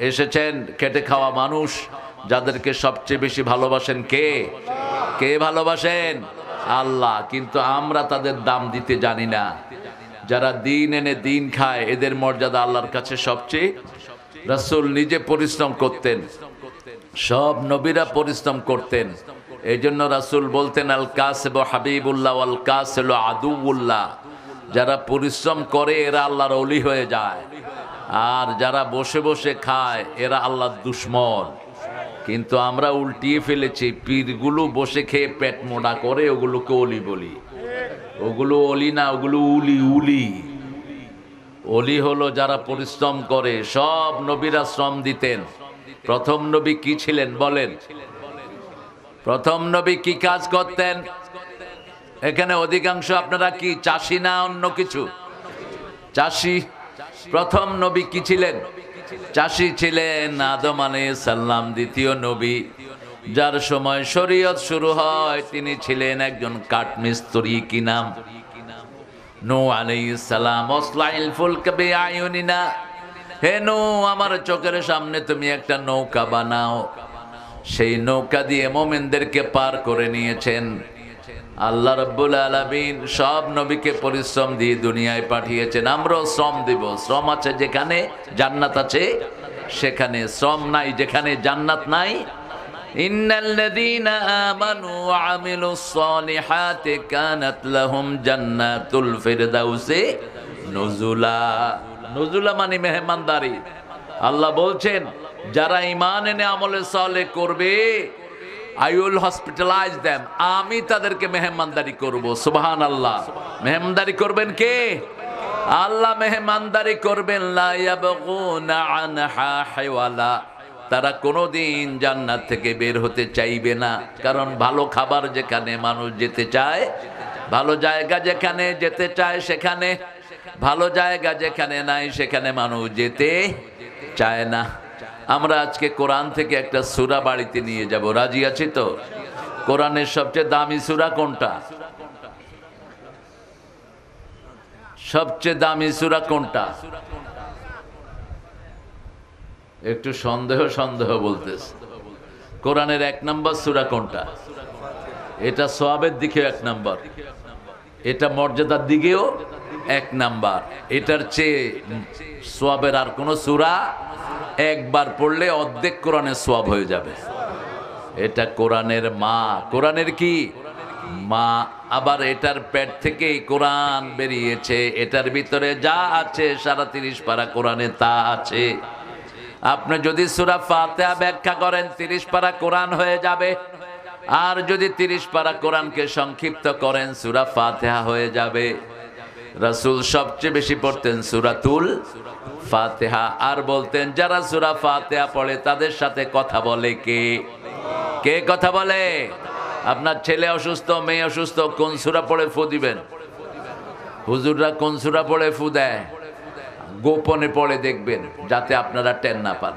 এসেছেন খেটে খাওয়া মানুষ, যাদেরকে সবচেয়ে বেশি ভালোবাসেন কে? কে ভালোবাসেন? আল্লাহ। কিন্তু আমরা তাদের দাম দিতে জানি না। যারা দিন এনে দিন খায়, এদের মর্যাদা আল্লাহর কাছে সবচেয়ে। রাসূল নিজে পরিশ্রম করতেন, সব নবীরা পরিশ্রম করতেন। এই জন্য রাসূল বলতেন, আল কাসিবু হাবিবুল্লাহ ওয়াল কাসিলু আদুউল্লাহ। যারা পরিশ্রম করে এরা আল্লাহর ওলি হয়ে যায়, আর যারা বসে বসে খায় এরা আল্লাহর দুশমন। কিন্তু আমরা উল্টিয়ে ফেলেছি, পীরগুলো বসে খেয়ে পেট মোটা করে ওগুলোকে ওলি বলি। ওগুলো ওলি না, ওগুলো উলি। উলি ওলি হলো যারা পরিশ্রম করে। সব নবীরা শ্রম দিতেন। প্রথম নবী কি ছিলেন বলেন? প্রথম নবী কি কাজ করতেন? এখানে অধিকাংশ আপনারা কি চাষি না অন্য কিছু? চাষি। প্রথম নবী কি ছিলেন? চাষি ছিলেন। আদম আলাইহিস সালাম দ্বিতীয় নবী। যার সময় শরীয়ত শুরু হয় তিনি ছিলেন একজন কাঠমিস্ত্রি। কি নাম? নূহ আলাইহিস সালাম। আসলাইল ফুলকা বিআয়ুনিনা, হে নূহ আমার চোখের সামনে তুমি একটা নৌকা বানাও। সেই নৌকা দিয়ে মুমিনদেরকে পার করে নিয়েছেন। আল্লাহ রাব্বুল আলামিন সব নবীকে পরিশ্রম দিয়ে দুনিয়ায় পাঠিয়েছেন। আমরাও শ্রম দিব। শ্রম আছে যেখানে জান্নাত আছে সেখানে, শ্রম নাই যেখানে জান্নাত নাই। ইন্নাল্লাযীনা আমানু ওয়া আমিলুস সালিহাতি কানাত লাহুম জান্নাতুল ফিরদাউসি নুজুলা। নুজুলা মানে মেহমানদারি। আল্লাহ বলছেন যারা ঈমান এনে আমলে সালেহ করবে, I will hospitalize them, আমি তাদেরকে মেহমানদারি করব। সুবহানাল্লাহ। মেহমানদারি করবেন কে? আল্লাহ মেহমানদারি করবেন। লা ইয়াবগুনা আনহা হিওয়ালা, তারা কোনোদিন জান্নাত থেকে বের হতে চাইবে না। কারণ ভালো খাবার যেখানে মানুষ যেতে চায়, ভালো জায়গা যেখানে যেতে চায় সেখানে, ভালো জায়গা যেখানে নাই সেখানে মানুষ যেতে চায় না। আমরা আজকে কোরআন থেকে একটা সূরা বাড়িতে নিয়ে যাব, রাজি আছি তো? কোরআনের সবচেয়ে দামি সূরা কোনটা? সবচেয়ে দামি সূরা কোনটা? একটু সন্দেহ সন্দেহ বলতেছে। কোরআনের 1 নম্বর সূরা কোনটা? এটা সওয়াবের দিকেও 1 নম্বর, এটা মর্যাদার দিকেও 1 নম্বর। এটার চেয়ে সওয়াবের আর কোন সূরা একবার পড়লে অর্ধেক কোরআনের সওয়াব হয়ে যাবে। এটা কোরআনের মা। কোরআনের কি মা। আবার এটার পেট থেকেই কোরআন বেরিয়েছে। এটার ভিতরে যা আছে ৩.৫ পারা কোরআনে তা আছে। আপনি যদি সূরা ফাতিহা ব্যাখ্যা করেন ৩০ পারা কোরআন হয়ে যাবে। আর যদি ৩০ পারা কোরআনকে সংক্ষিপ্ত করেন সূরা ফাতিহা হয়ে যাবে। রাসূল সবচেয়ে বেশি পড়তেন সূরাতুল ফাতিহা। আর বলতেন যারা সূরা ফাতিহা পড়ে তাদের সাথে কথা বলে কে? কে কথা বলে? আপনার ছেলে অসুস্থ, মেয়ে অসুস্থ, কোন সূরা পড়ে ফু দিবেন? হুজুররা কোন সূরা পড়ে ফু দেয়? গোপনে পড়ে দেখবেন যাতে আপনারা টের না পান।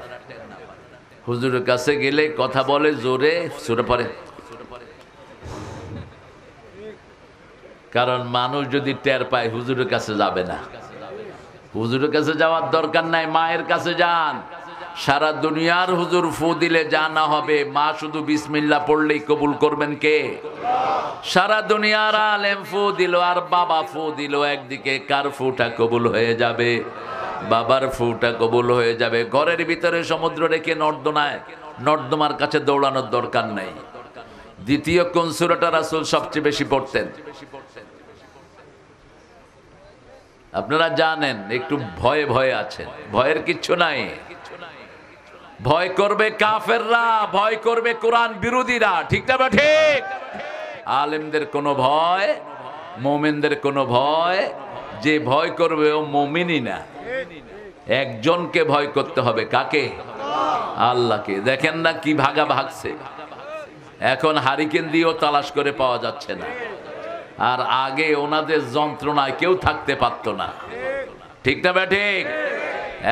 হুজুরের কাছে গেলে কথা বলে জোরে, সূরা পড়ে। কারণ মানুষ যদি টের পায় হুজুরের কাছে যাবে না। হুজুরের কাছে যাওয়ার দরকার নাই, মায়ের কাছে যান। সারা দুনিয়ার হুজুর ফু দিলে যা না হবে, মা শুধু বিসমিল্লাহ পড়লেই কবুল করবেন কে? সারা দুনিয়ার আলেম ফু দিল আর বাবা ফু দিল, একদিকে কার ফুটা কবুল হয়ে যাবে? বাবার ফুটা কবুল হয়ে যাবে। ঘরের ভিতরে সমুদ্র রেখে নর্দমার কাছে দৌড়ানোর দরকার নাই। দ্বিতীয় কোন সূরাটা রাসূল সবচেয়ে বেশি পড়তেন? আপনারা জানেন, একটু ভয়ে ভয়ে আছেন। ভয়ের কিচ্ছু নাই। ভয় করবে কাফেররা, ভয় করবে কোরআন বিরোধীরা। ঠিক না বা ঠিক? আলেমদের কোনো ভয়, মুমিনদের কোনো ভয়। যে ভয় করবে ও মুমিনই না। একজনকে ভয় করতে হবে। কাকে? আল্লাহকে। দেখেন না কি ভাগা ভাগছে। এখন হারিকেন দিয়েও তালাশ করে পাওয়া যাচ্ছে না। আর আগে ওনাদের যন্ত্রণায় কেউ থাকতে পারত না। ঠিক না ঠিক?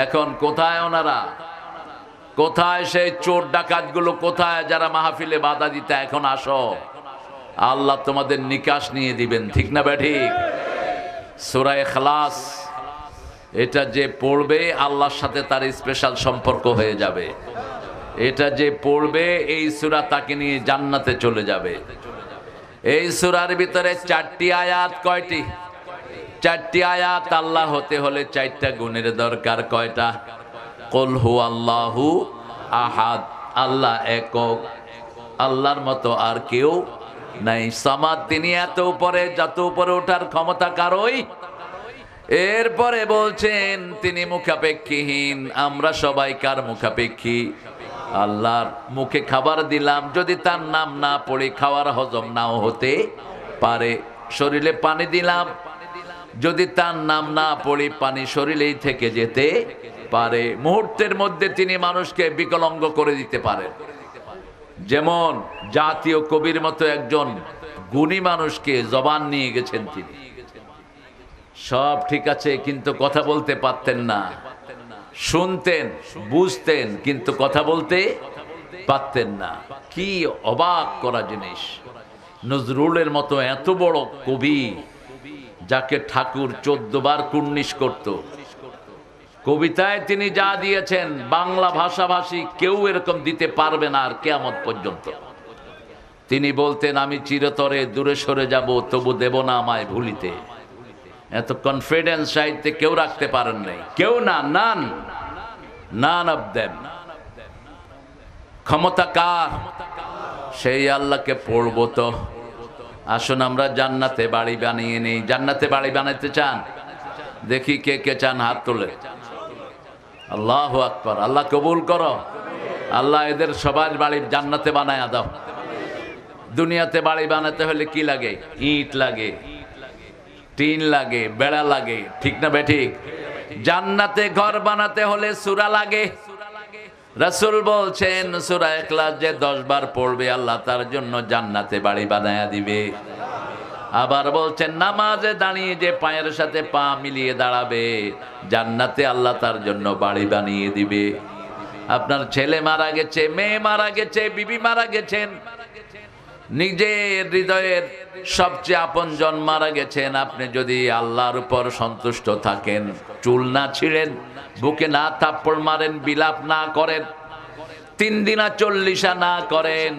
এখন কোথায় ওনারা? কোথায় সেই চোর ডাকাতগুলো? কোথায় যারা মাহফিলে বাধা দিতে? এখন আসো, আল্লাহ তোমাদের নিকাশ নিয়ে দিবেন। ঠিক না ঠিক? সূরা ইখলাস এটা যে পড়বে আল্লাহর সাথে তার স্পেশাল সম্পর্ক হয়ে যাবে। এটা যে পড়বে এই সূরা তাকে নিয়ে জান্নাতে চলে যাবে। এই সূরার ভিতরে 4টি আয়াত। কয়টি? 4টি আয়াত। আল্লাহ হতে হলে 4টা গুণের দরকার। কয়টা? কুল হুয়াল্লাহু আহাদ, আল্লাহ একক, আল্লাহর মতো আর কেউ নাই। সামাদ, তিনি এত উপরে, যত উপরে ওঠার ক্ষমতা কারোই। এরপরে বলছেন তিনি মুখাপেক্ষীহীন, আমরা সবাই কার মুখাপেক্ষী? আল্লাহর মুখে খাবার দিলাম, যদি তার নাম না পড়ে খাওয়ার হজম নাও হতে পারে। শরীরে পানি দিলাম, যদি তার নাম না পড়ে পানি শরীরেই থেকে যেতে পারে। মুহূর্তের মধ্যে তিনি মানুষকে বিকলাঙ্গ করে দিতে পারেন। যেমন জাতীয় কবির মতো একজন গুণী মানুষকে জবান নিয়ে গেছেন তিনি। সব ঠিক আছে, কিন্তু কথা বলতে পারতেন না। শুনতেন, বুঝতেন, কিন্তু কথা বলতে পারতেন না। কি অবাক করা জিনিস! নজরুলের মতো এত বড় কবি, যাকে ঠাকুর 14 বার কুর্নিশ করত, কবিতায় তিনি যা দিয়েছেন বাংলা ভাষাভাষী কেউ এরকম দিতে পারবে না আর কিয়ামত পর্যন্ত। তিনি বলতেন, আমি চিরতরে দূরে সরে যাব, তবু দেব না আমায় ভুলিতে। এত কনফিডেন্স সাহিত্যে কেউ রাখতে পারেন নাই, কেউ না। None of them. ক্ষমতা কার? সেই আল্লাহকে পড়বো তো। আসুন আমরা জান্নাতে বাড়ি বানিয়ে নেই। জান্নাতে বাড়ি বানাইতে চান? দেখি কে কে চান, হাত তোলে। আল্লাহু আকবার। আল্লাহ কবুল করো। আল্লাহ এদের সবার বাড়ি জান্নাতে বানায়া দাও। দুনিয়াতে বাড়ি বানাতে হলে কি লাগে? ইট লাগে, টিন লাগে, বেড়া লাগে, ঠিক না বেঠিক? জান্নাতে ঘর বানাতে হলে সূরা লাগে। রাসূল বলছেন সূরা ইখলাস যে 10 বার পড়বে আল্লাহ তার জন্য জান্নাতে বাড়ি বানায়া দিবে। আবার বলছেন নামাজে দাঁড়িয়ে যে পায়ের সাথে পা মিলিয়ে দাঁড়াবে, জান্নাতে আল্লাহ তার জন্য বাড়ি বানিয়ে দিবে। আপনার ছেলে মারা গেছে, মেয়ে মারা গেছে, বিবি মারা গেছেন, নিজের হৃদয়ের সবচেয়ে আপনজন মারা গেছেন, আপনি যদি আল্লাহর উপর সন্তুষ্ট থাকেন, চুল না ছিঁড়েন, বুকে না থাপ্পড় মারেন, বিলাপ না করেন, 3 দিনা 40 না করেন,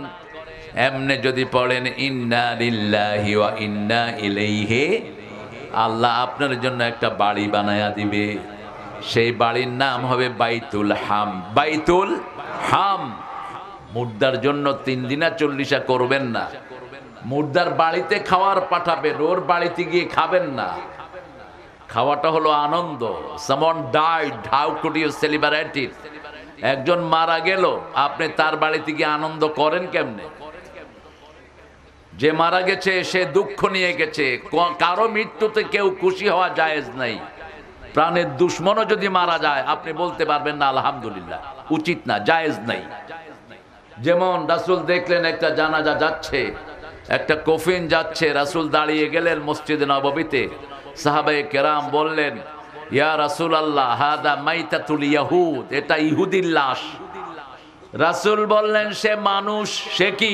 এমনি যদি পড়েন ইন্না লিল্লাহি ওয়া ইন্না ইলাইহি, আল্লাহ আপনার জন্য একটা বাড়ি বানায়া দিবে। সেই বাড়ির নাম হবে বাইতুল হাম। বাইতুল হাম। মুর্দার জন্য 3 দিনা 40 করবেন না। মুর্দার বাড়িতে খাওয়ার পাঠাবেন, ওর বাড়িতে গিয়ে খাবেন না। খাওয়াটা হলো আনন্দ। Someone died, how could you celebrate it? একজন মারা গেল, আপনি তার বাড়িতে গিয়ে আনন্দ করেন কেমনে? যে মারা গেছে সে দুঃখ নিয়ে গেছে। কারো মৃত্যুতে কেউ খুশি হওয়া জায়েজ নাই। প্রাণের দুশ্মনও যদি মারা যায় আপনি বলতে পারবেন না আলহামদুলিল্লাহ, উচিত না, জায়েজ নাই। যেমন রাসূল দেখলেন একটা জানাজা যাচ্ছে, একটা কফিন যাচ্ছে, রাসূল দাঁড়িয়ে গেলেন মসজিদে নববীতে। সাহাবায়ে কেরাম বললেন, ইয়া রাসূলুল্লাহ হাদা মাইতাতুল ইয়াহুদ, এটা ইহুদির লাশ। রাসূল বললেন, সে মানুষ। সে কি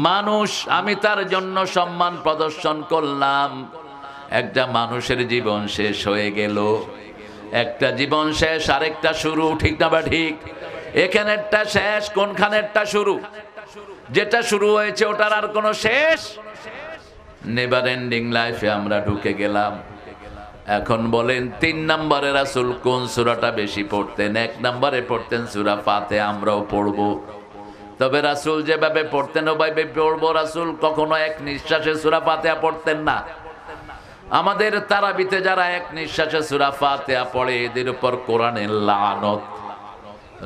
মানুষ? আমি তার জন্য সম্মান প্রদর্শন করলাম। একটা মানুষের জীবন শেষ হয়ে গেল, একটা জীবন শেষ, আরেকটা শুরু, ঠিক না বা ঠিক? এখানেরটা শেষ, কোনখানেরটা শুরু? যেটা শুরু হয়েছে ওটার আর কোনো শেষ? নেভার এন্ডিং লাইফে আমরা ঢুকে গেলাম। এখন বলেন 3 নম্বরে রাসূল কোন সূরাটা বেশি পড়তেন? 1 নম্বরে পড়তেন সূরা ফাতিহা। আমরাও পড়বো, তবে রাসূল যেভাবে পড়তেন ওভাবে পড়বো। রাসূল কখনো এক নিঃশ্বাসে সূরা ফাতিহা পড়তেন না। আমাদের তারাবিতে যারা এক নিঃশ্বাসে সূরা ফাতিহা পড়ে এদের উপর কোরআনের লানত।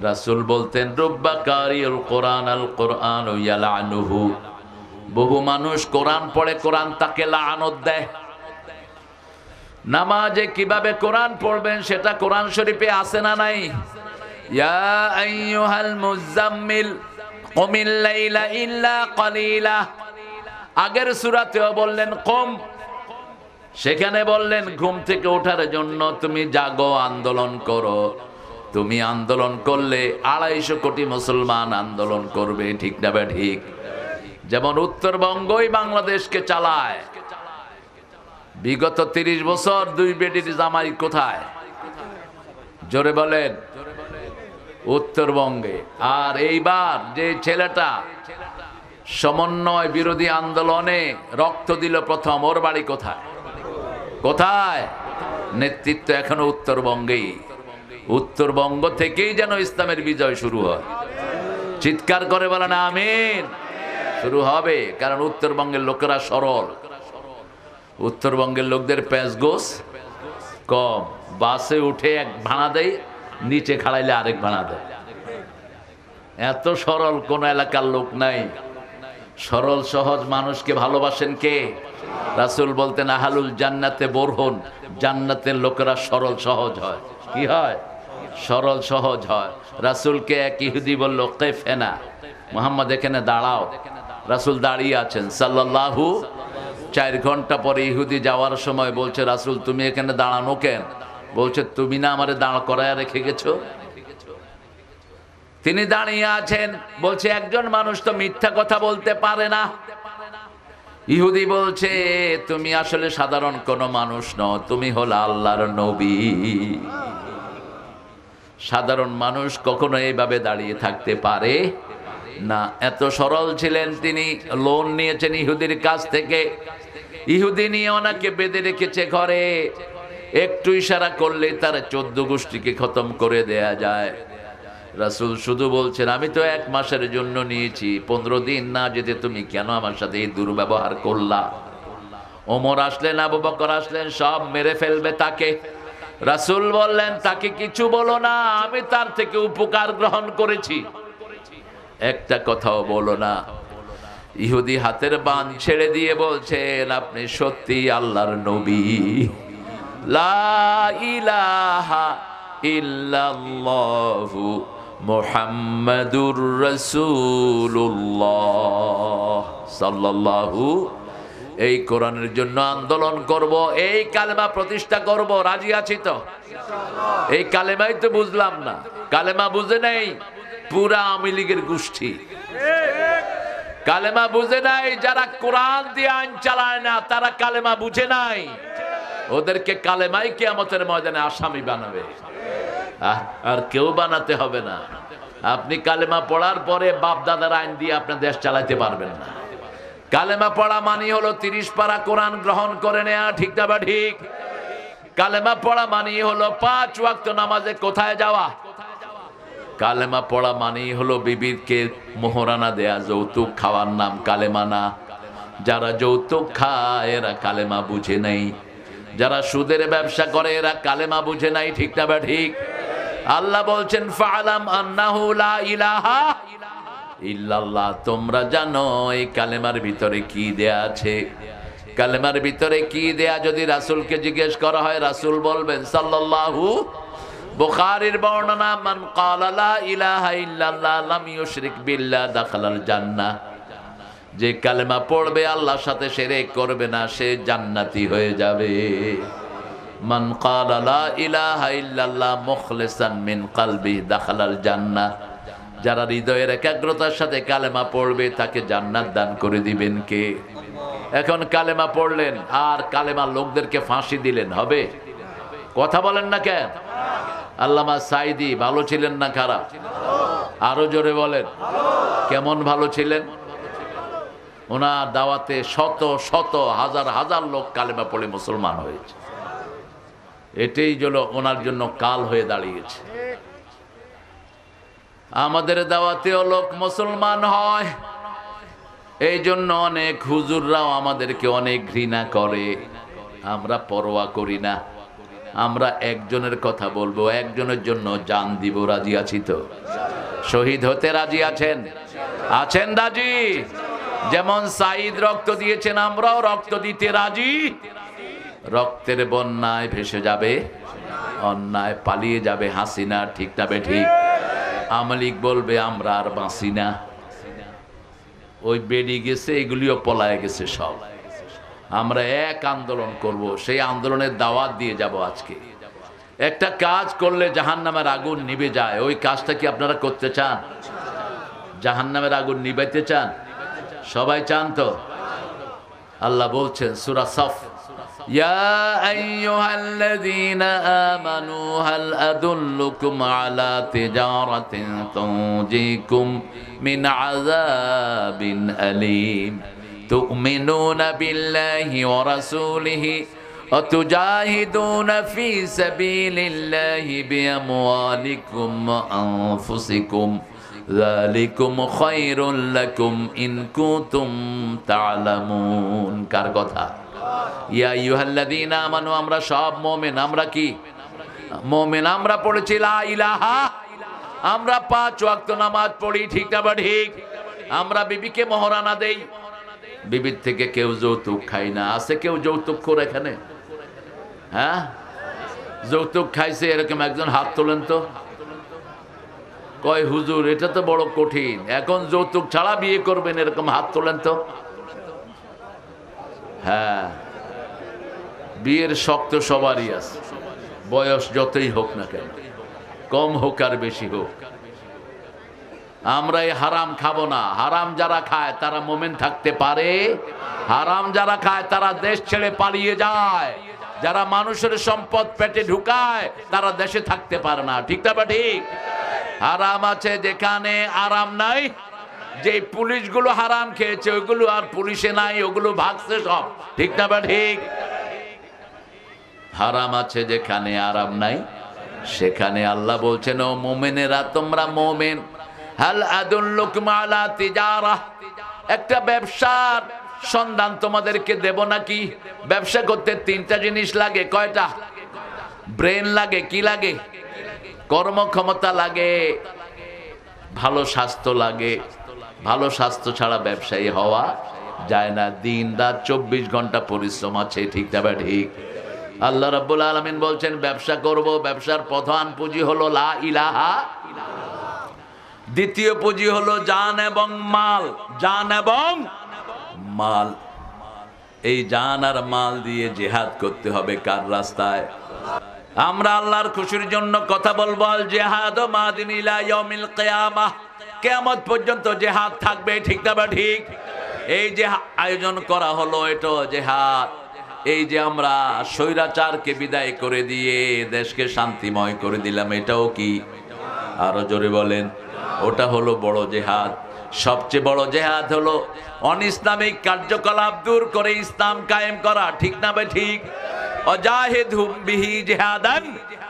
রাসূল বলতেন রুব্বা কারিউল কোরআন আল কোরআন ইয়ালানুহু, বহু মানুষ কোরআন পড়ে কোরআন তাকে লানত দেয়। নামাজে কিভাবে কোরআন পড়বেন সেটা কোরআন শরীফে আছে না নাই? ইয়া আইয়ুহাল মুজাম্মিল কুমিল লাইলা ইল্লা কালিলা। আগের সূরাতেও বললেন কম, সেখানে বললেন ঘুম থেকে ওঠার জন্য তুমি জাগো, আন্দোলন করো। তুমি আন্দোলন করলে 250 কোটি মুসলমান আন্দোলন করবে, ঠিক না বা ঠিক? যেমন উত্তরবঙ্গই বাংলাদেশকে চালায়, বিগত 30 বছর দুই বেটির জামাই কোথায়? জোরে বলেন। উত্তরবঙ্গে। আর এইবার যে ছেলেটা সমন্বয় বিরোধী আন্দোলনে রক্ত দিল প্রথম, ওর বাড়ি কোথায়? কোথায়? নেতৃত্ব এখনো উত্তরবঙ্গেই। উত্তরবঙ্গ থেকেই যেন ইসলামের বিজয় শুরু হয়। চিৎকার করে বলেন আমিন। শুরু হবে, কারণ উত্তরবঙ্গের লোকেরা সরল। উত্তরবঙ্গের লোকদের প্যাঁচগোছ কম। বাসে উঠে এক ভাড়া দেয়, নিচে খাড়াইলে আরেক ভাড়া দেয়। এত সরল কোন এলাকার লোক নাই। সরল সহজ মানুষকে ভালোবাসেন কে? রাসূল বলতেন আহালুল জান্নাতে বোরহন, জান্নাতের লোকেরা সরল সহজ হয়। কি হয়? সরল সহজ হয়। রাসূলকে এক ইহুদি বলল কেফেনা, মুহাম্মদ এখানে দাঁড়াও। রাসূল দাঁড়িয়ে আছেন সাল্লাল্লাহু। 4 ঘন্টা পরে ইহুদি যাওয়ার সময় বলছে রাসূল তুমি এখানে দাঁড়ানো কেন? বলছে তুমি না আমারে দাঁড় করায় রেখে গেছো। তিনি দাঁড়িয়ে আছেন, বলছে একজন মানুষ তো মিথ্যা কথা বলতে পারে না। ইহুদি বলছে তুমি আসলে সাধারণ কোন মানুষ নও, তুমি হলো আল্লাহর নবী। সাধারণ মানুষ কখনো এইভাবে দাঁড়িয়ে থাকতে পারে না। এত সরল ছিলেন তিনি। লোন নিয়েছেন ইহুদির কাছ থেকে। ইহুদি নিয়ে ওনাকে বেঁধে রেখেছে ঘরে। একটু ইশারা করলে তার 14 গোষ্ঠীকে খতম করে দেয়া যায়। রাসূল শুধু বলছেন আমি তো 1 মাসের জন্য নিয়েছি, 15 দিন না যেতে তুমি কেন আমার সাথে এই দুর্ব্যবহার করলা? ওমর আসলেন, আবু বকর আসলেন, সব মেরে ফেলবে তাকে। রাসূল বললেন তাকে কিছু বলো না, আমি তার থেকে উপকার গ্রহণ করেছি, একটা কথাও বলো না। ইহুদি হাতের বাঁধ ছেড়ে দিয়ে বলছেন আপনি সত্যি আল্লাহর নবী। লা ইলাহা ইল্লাল্লাহু মুহাম্মাদুর রাসূলুল্লাহ সাল্লাল্লাহু। এই কোরআনের জন্য আন্দোলন করব, এই কালেমা প্রতিষ্ঠা করব। রাজি আছি তো? এই কালেমাই তো বুঝলাম না। কালেমা বুঝে নাই পুরা আওয়ামী লীগের গোষ্ঠী। কালেমা বুঝে নাই যারা কোরআন দিয়ে আইন চালায় না, তারা কালেমা বুঝে নাই। ওদেরকে কালেমাই কিয়ামতের ময়দানে আসামি বানাবে। আর কেউ বানাতে হবে না। আপনি কালেমা পড়ার পরে বাপ দাদার আইন দিয়ে আপনি দেশ চালাতে পারবেন না। কালেমা পড়া মানে হলো 30 পারা কোরআন গ্রহণ করে নেয়া, ঠিক না বা ঠিক? কালেমা পড়া মানে হলো 5 ওয়াক্ত নামাজে কোথায় যাওয়া। কালেমা পড়া মানে হলো বিবিকে মোহরানা দেয়া, যৌতুক খাওয়ার নাম কালেমা না। যারা যৌতুক খায় এরা কালেমা বুঝে নাই। যারা সুদের ব্যবসা করে এরা কালেমা বুঝে নাই, ঠিক না বা ঠিক? আল্লাহ বলছেন ফাআলাম আন্নাহু লা ইলাহা ইল্লাল্লাহ, তোমরা জানো এই কালেমার ভিতরে কি দেয়া আছে। কালেমার ভিতরে কি দেয়া যদি রাসূলকে জিজ্ঞেস করা হয়, রাসূল বলবেন সাল্লাল্লাহু। বুখারীর বর্ণনা মান ক্বালা লা ইলাহা ইল্লাল্লাহ লাম ইউশরিক বিল্লাহ দাখালাল জান্নাহ, যে কালেমা পড়বে আল্লাহর সাথে শিরক করবে না সে জান্নাতি হয়ে যাবে। মান ক্বালা লা ইলাহা ইল্লাল্লাহ মুখলিসান মিন কলবি দাখালাল জান্নাহ, যারা হৃদয়ের একাগ্রতার সাথে কালেমা পড়বে তাকে জান্নাত দান করে দিবেন কে? এখন কালেমা পড়লেন আর কালেমা লোকদেরকে ফাঁসি দিলেন, হবে? কথা বলেন না কেন? আল্লামা সাঈদী ভালো ছিলেন না খারাপ? আরো জোরে বলেন। কেমন ভালো ছিলেন? ওনার দাওয়াতে শত শত হাজার হাজার লোক কালেমা পড়ে মুসলমান হয়েছে। এটাই হলো ওনার জন্য কাল হয়ে দাঁড়িয়েছে। আমাদের দাওয়াতেও লোক মুসলমান হয়, এই জন্য অনেক হুজুররাও আমাদেরকে অনেক ঘৃণা করে। আমরা পরোয়া করি না। আমরা একজনের কথা বলবো, একজনের জন্য জান দিব। রাজি আছি তো? শহীদ হতে রাজি আছেন? আছেন রাজি? যেমন সাঈদ রক্ত দিয়েছেন, আমরাও রক্ত দিতে রাজি। রক্তের বন্যায় ভেসে যাবে অন্যায়, পালিয়ে যাবে হাসিনা, ঠিক না বে ঠিক? আওয়ামী লীগ বলবে আমরা আর বাঁচি না, ওই বেরিয়ে গেছে, এগুলিও পলায় গেছে সব। আমরা এক আন্দোলন করব, সেই আন্দোলনের দাওয়াত দিয়ে যাব। আজকে একটা কাজ করলে জাহান্নামের আগুন নিভে যায়, ওই কাজটা কি আপনারা করতে চান? জাহান্নামের আগুন নিভাইতে চান? সবাই চান তো? আল্লাহ বলছেন সূরা সফ ইয়া আইয়ুহাল্লাযীনা আমানু হাল আদুল্লুকুম আলা তিজারাতিন তুনজিকুম মিন আযাবিন আলীম তু'মিনুনা বিল্লাহি ওয়া রাসূলিহি ওয়া তুজাহিদুনা ফী সাবিলিল্লাহি বিআমওয়ালিকুম ওয়া আনফুসিকুম যালিকুম খায়রুল লাকুম ইন কুনতুম তা'লামুন। কার কথা? ইয়া আইয়ুহাল্লাযীনা আমানু, আমরা সব মুমিন। আমরা কি মুমিন? আমরা পড়েছি লা ইলাহা, আমরা 5 ওয়াক্ত নামাজ পড়ি, ঠিক না বা ঠিক? আমরা বিবিকে মহারানা দেই, বিবির থেকে কেউ যৌতুক খাই না। আছে কেউ যৌতুক খোর এখানে? হ্যাঁ, যৌতুক খাইছে এরকম একজন হাত তোলেন তো। কয় হুজুর এটা তো বড় কঠিন, এখন যৌতুক ছাড়া বিয়ে করবেন, এরকম হাত তোলেন তো। হ্যাঁ, বিয়ের শক্ত সবারই আছে, বয়স যতই হোক না কেন, কম হোক আর বেশি হোক। আমরা এই হারাম খাবো না। হারাম যারা খায় তারা মোমেন থাকতে পারে? হারাম যারা খায় তারা দেশ ছেড়ে পালিয়ে যায়। যারা মানুষের সম্পদ পেটে ঢুকায় তারা দেশে থাকতে পারে না, ঠিক না বা ঠিক? হারাম আছে যেখানে আরাম নাই। যে পুলিশগুলো হারাম খেয়েছে ওইগুলো আর পুলিশে নাই, ওগুলো ভাগছে সব, ঠিক না বা ঠিক? হারাম আছে যেখানে আরাম নাই, সেখানে আল্লাহ বলছেন ও মুমিনেরা তোমরা মুমিন। হাল আদুল্লুকুম আলা তিজারাহ, একটা ব্যবসার সন্ধান তোমাদেরকে দেব নাকি? ব্যবসা করতে 3টা জিনিস লাগে। কয়টা? ব্রেন লাগে, কি লাগে? কর্মক্ষমতা লাগে, ভালো স্বাস্থ্য লাগে। ভালো স্বাস্থ্য ছাড়া ব্যবসায়ী হওয়া যায় না। দিন রাত 24 ঘন্টা পরিশ্রম আছে, ঠিক না বা ঠিক? আল্লাহ রাব্বুল আলামিন বলছেন ব্যবসা করব, ব্যবসার প্রধান পুঁজি হলো লা ইলাহা, দ্বিতীয় পুঁজি হলো জান এবং মাল। জান এবং মাল, এই জান আর মাল দিয়ে জিহাদ করতে হবে। কার রাস্তায়? আমরা আল্লাহর খুশির জন্য কথা বলবো। আল জিহাদ মাদিন ইলা ইয়াউমিল কিয়ামাহ, কিয়ামত পর্যন্ত জিহাদ থাকবে, ঠিক না বা ঠিক? এই যে আয়োজন করা হলো এটা জিহাদ। এই যে আমরা স্বৈরাচারকে বিদায় করে দিয়ে দেশকে শান্তিময় করে দিলাম, এটাও কি? আরো জোরে বলেন। ওটা হলো বড় জিহাদ। সবচেয়ে বড় জিহাদ হলো অনিসলামিক কার্যকলাপ দূর করে ইসলাম কায়েম করা, ঠিক না ভাই ঠিক? অজাহিদহুম বিহি জিহাদান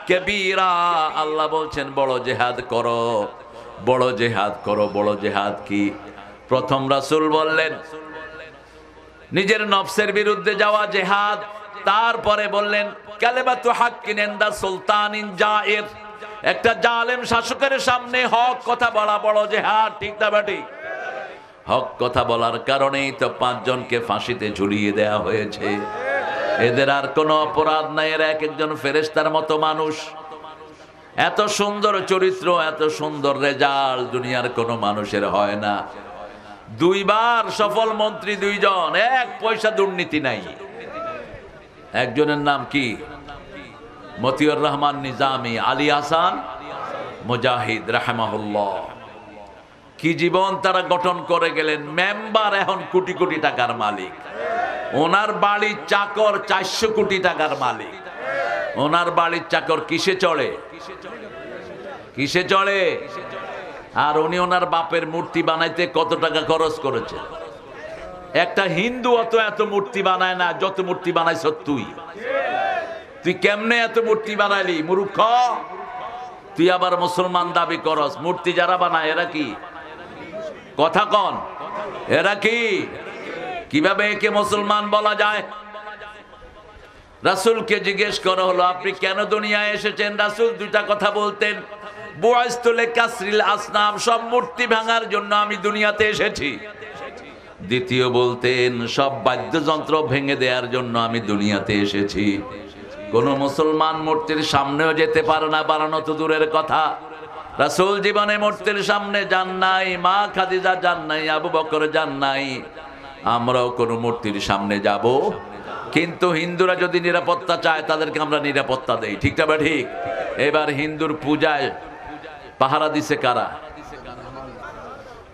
কাবীরা, আল্লাহ বলছেন বড় জিহাদ করো, বড় জিহাদ করো। বড় জিহাদ কি? প্রথম রাসূল বললেন নিজের নফসের বিরুদ্ধে যাওয়া জিহাদ। তারপরে বললেন কালিমাতু হাক্কিন ইনদা সুলতানিন জায়ের, একটা জালেম শাসকের সামনে হক কথা বলা বড় জিহাদ, ঠিক না বেটি? হক কথা বলার কারণেই তো 5 জনকে ফাঁসিতে ঝুলিয়ে দেয়া হয়েছে। এদের আর কোনো অপরাধ নাই, এরা এক একজন ফেরেশতার মতো মানুষ। এত সুন্দর চরিত্র, এত সুন্দর রেজাল্ট দুনিয়ার কোনো মানুষের হয় না। 2 বার সফল মন্ত্রী 2 জন, 1 পয়সা দুর্নীতি নাই। একজনের নাম কি? মতিউর রহমান নিজামী, আলী হাসান মুজাহিদ রাহিমাহুল্লাহ। কি জীবন তারা গঠন করে গেলেন। মেম্বার এখন কোটি কোটি টাকার মালিক। ওনার বাড়ির চাকর 400 কোটি টাকার মালিক। ওনার বাড়ির চাকর কিসে চড়ে? কিসে চড়ে? আর উনি ওনার বাপের মূর্তি বানাইতে কত টাকা খরচ করেছে? একটা হিন্দু অত এত মূর্তি বানায় না যত মূর্তি বানাইছ তুই। তুই কেমনে এত মূর্তি বানাইলি মূর্খ? তুই আবার মুসলমান দাবি করস। মূর্তি যারা বানায় এরা কি? কথা কন, এরা কি? কিভাবে একে মুসলমান বলা যায়? রাসূলকে জিজ্ঞেস করা হলো আপনি কেন দুনিয়ায় এসেছেন? রাসূল 2টা কথা বলতেন, বুআইস্তু লিকাসরিল আসনাম, সব মূর্তি ভাঙার জন্য আমি দুনিয়াতে এসেছি। দ্বিতীয় বলতেন সব বাদ্যযন্ত্র ভেঙে দেওয়ার জন্য আমি দুনিয়াতে এসেছি। কোন মুসলমান মূর্তির সামনেও যেতে পারে না, বানানো তো দূরের কথা। রাসূল জীবনে মূর্তির সামনে যান নাই, মা খাদিজা যান নাই, আবু বকর যান নাই। আমরাও কোন মূর্তির সামনে যাব? কিন্তু হিন্দুরা যদি নিরাপত্তা চায় তাদেরকে আমরা নিরাপত্তা দেই, ঠিক না? ঠিক। এবার হিন্দুর পূজায় পাহারা দিছে কারা?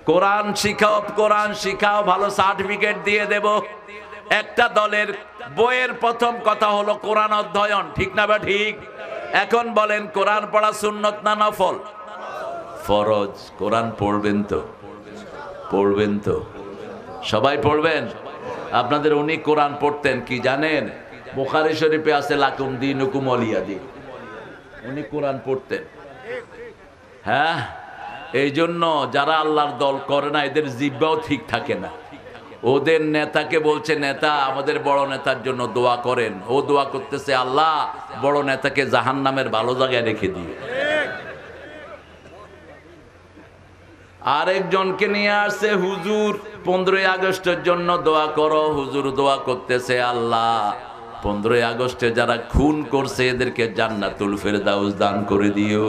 কোরআন শিখাও, কোরআন শিখাও, ভালো সার্টিফিকেট দিয়ে দেব। একটা দলের বইয়ের প্রথম কথা হলো কোরআন অধ্যয়ন, ঠিক না বা ঠিক? এখন বলেন কোরআন পড়া সুন্নত না নফল? ফরজ। কোরআন পড়বেন তো? পড়বেন তো? সবাই পড়বেন? আপনাদের উনি কোরআন পড়তেন কি জানেন? বুখারী শরীফে আছে লাকুম দীনুকুম ওয়ালিয়া দিন। উনি কোরআন পড়তেন। হ্যাঁ, এই জন্য যারা আল্লাহর দল করে না এদের জিহ্বাও ঠিক থাকে না। ওদের নেতাকে বলছে, নেতা আমাদের বড় নেতার জন্য দোয়া করেন। ও দোয়া করতেছে, আল্লাহ বড় নেতাকে জাহান্নামের ভালো জায়গায় রেখে দিয়ে। আরেকজনকে নিয়ে আসছে, হুজুর 15ই আগস্টের জন্য দোয়া করো। হুজুর দোয়া করতেছে, আল্লাহ 15ই আগস্টে যারা খুন করছে এদেরকে জান্নাতুল ফেরদাউস দান করে দিও।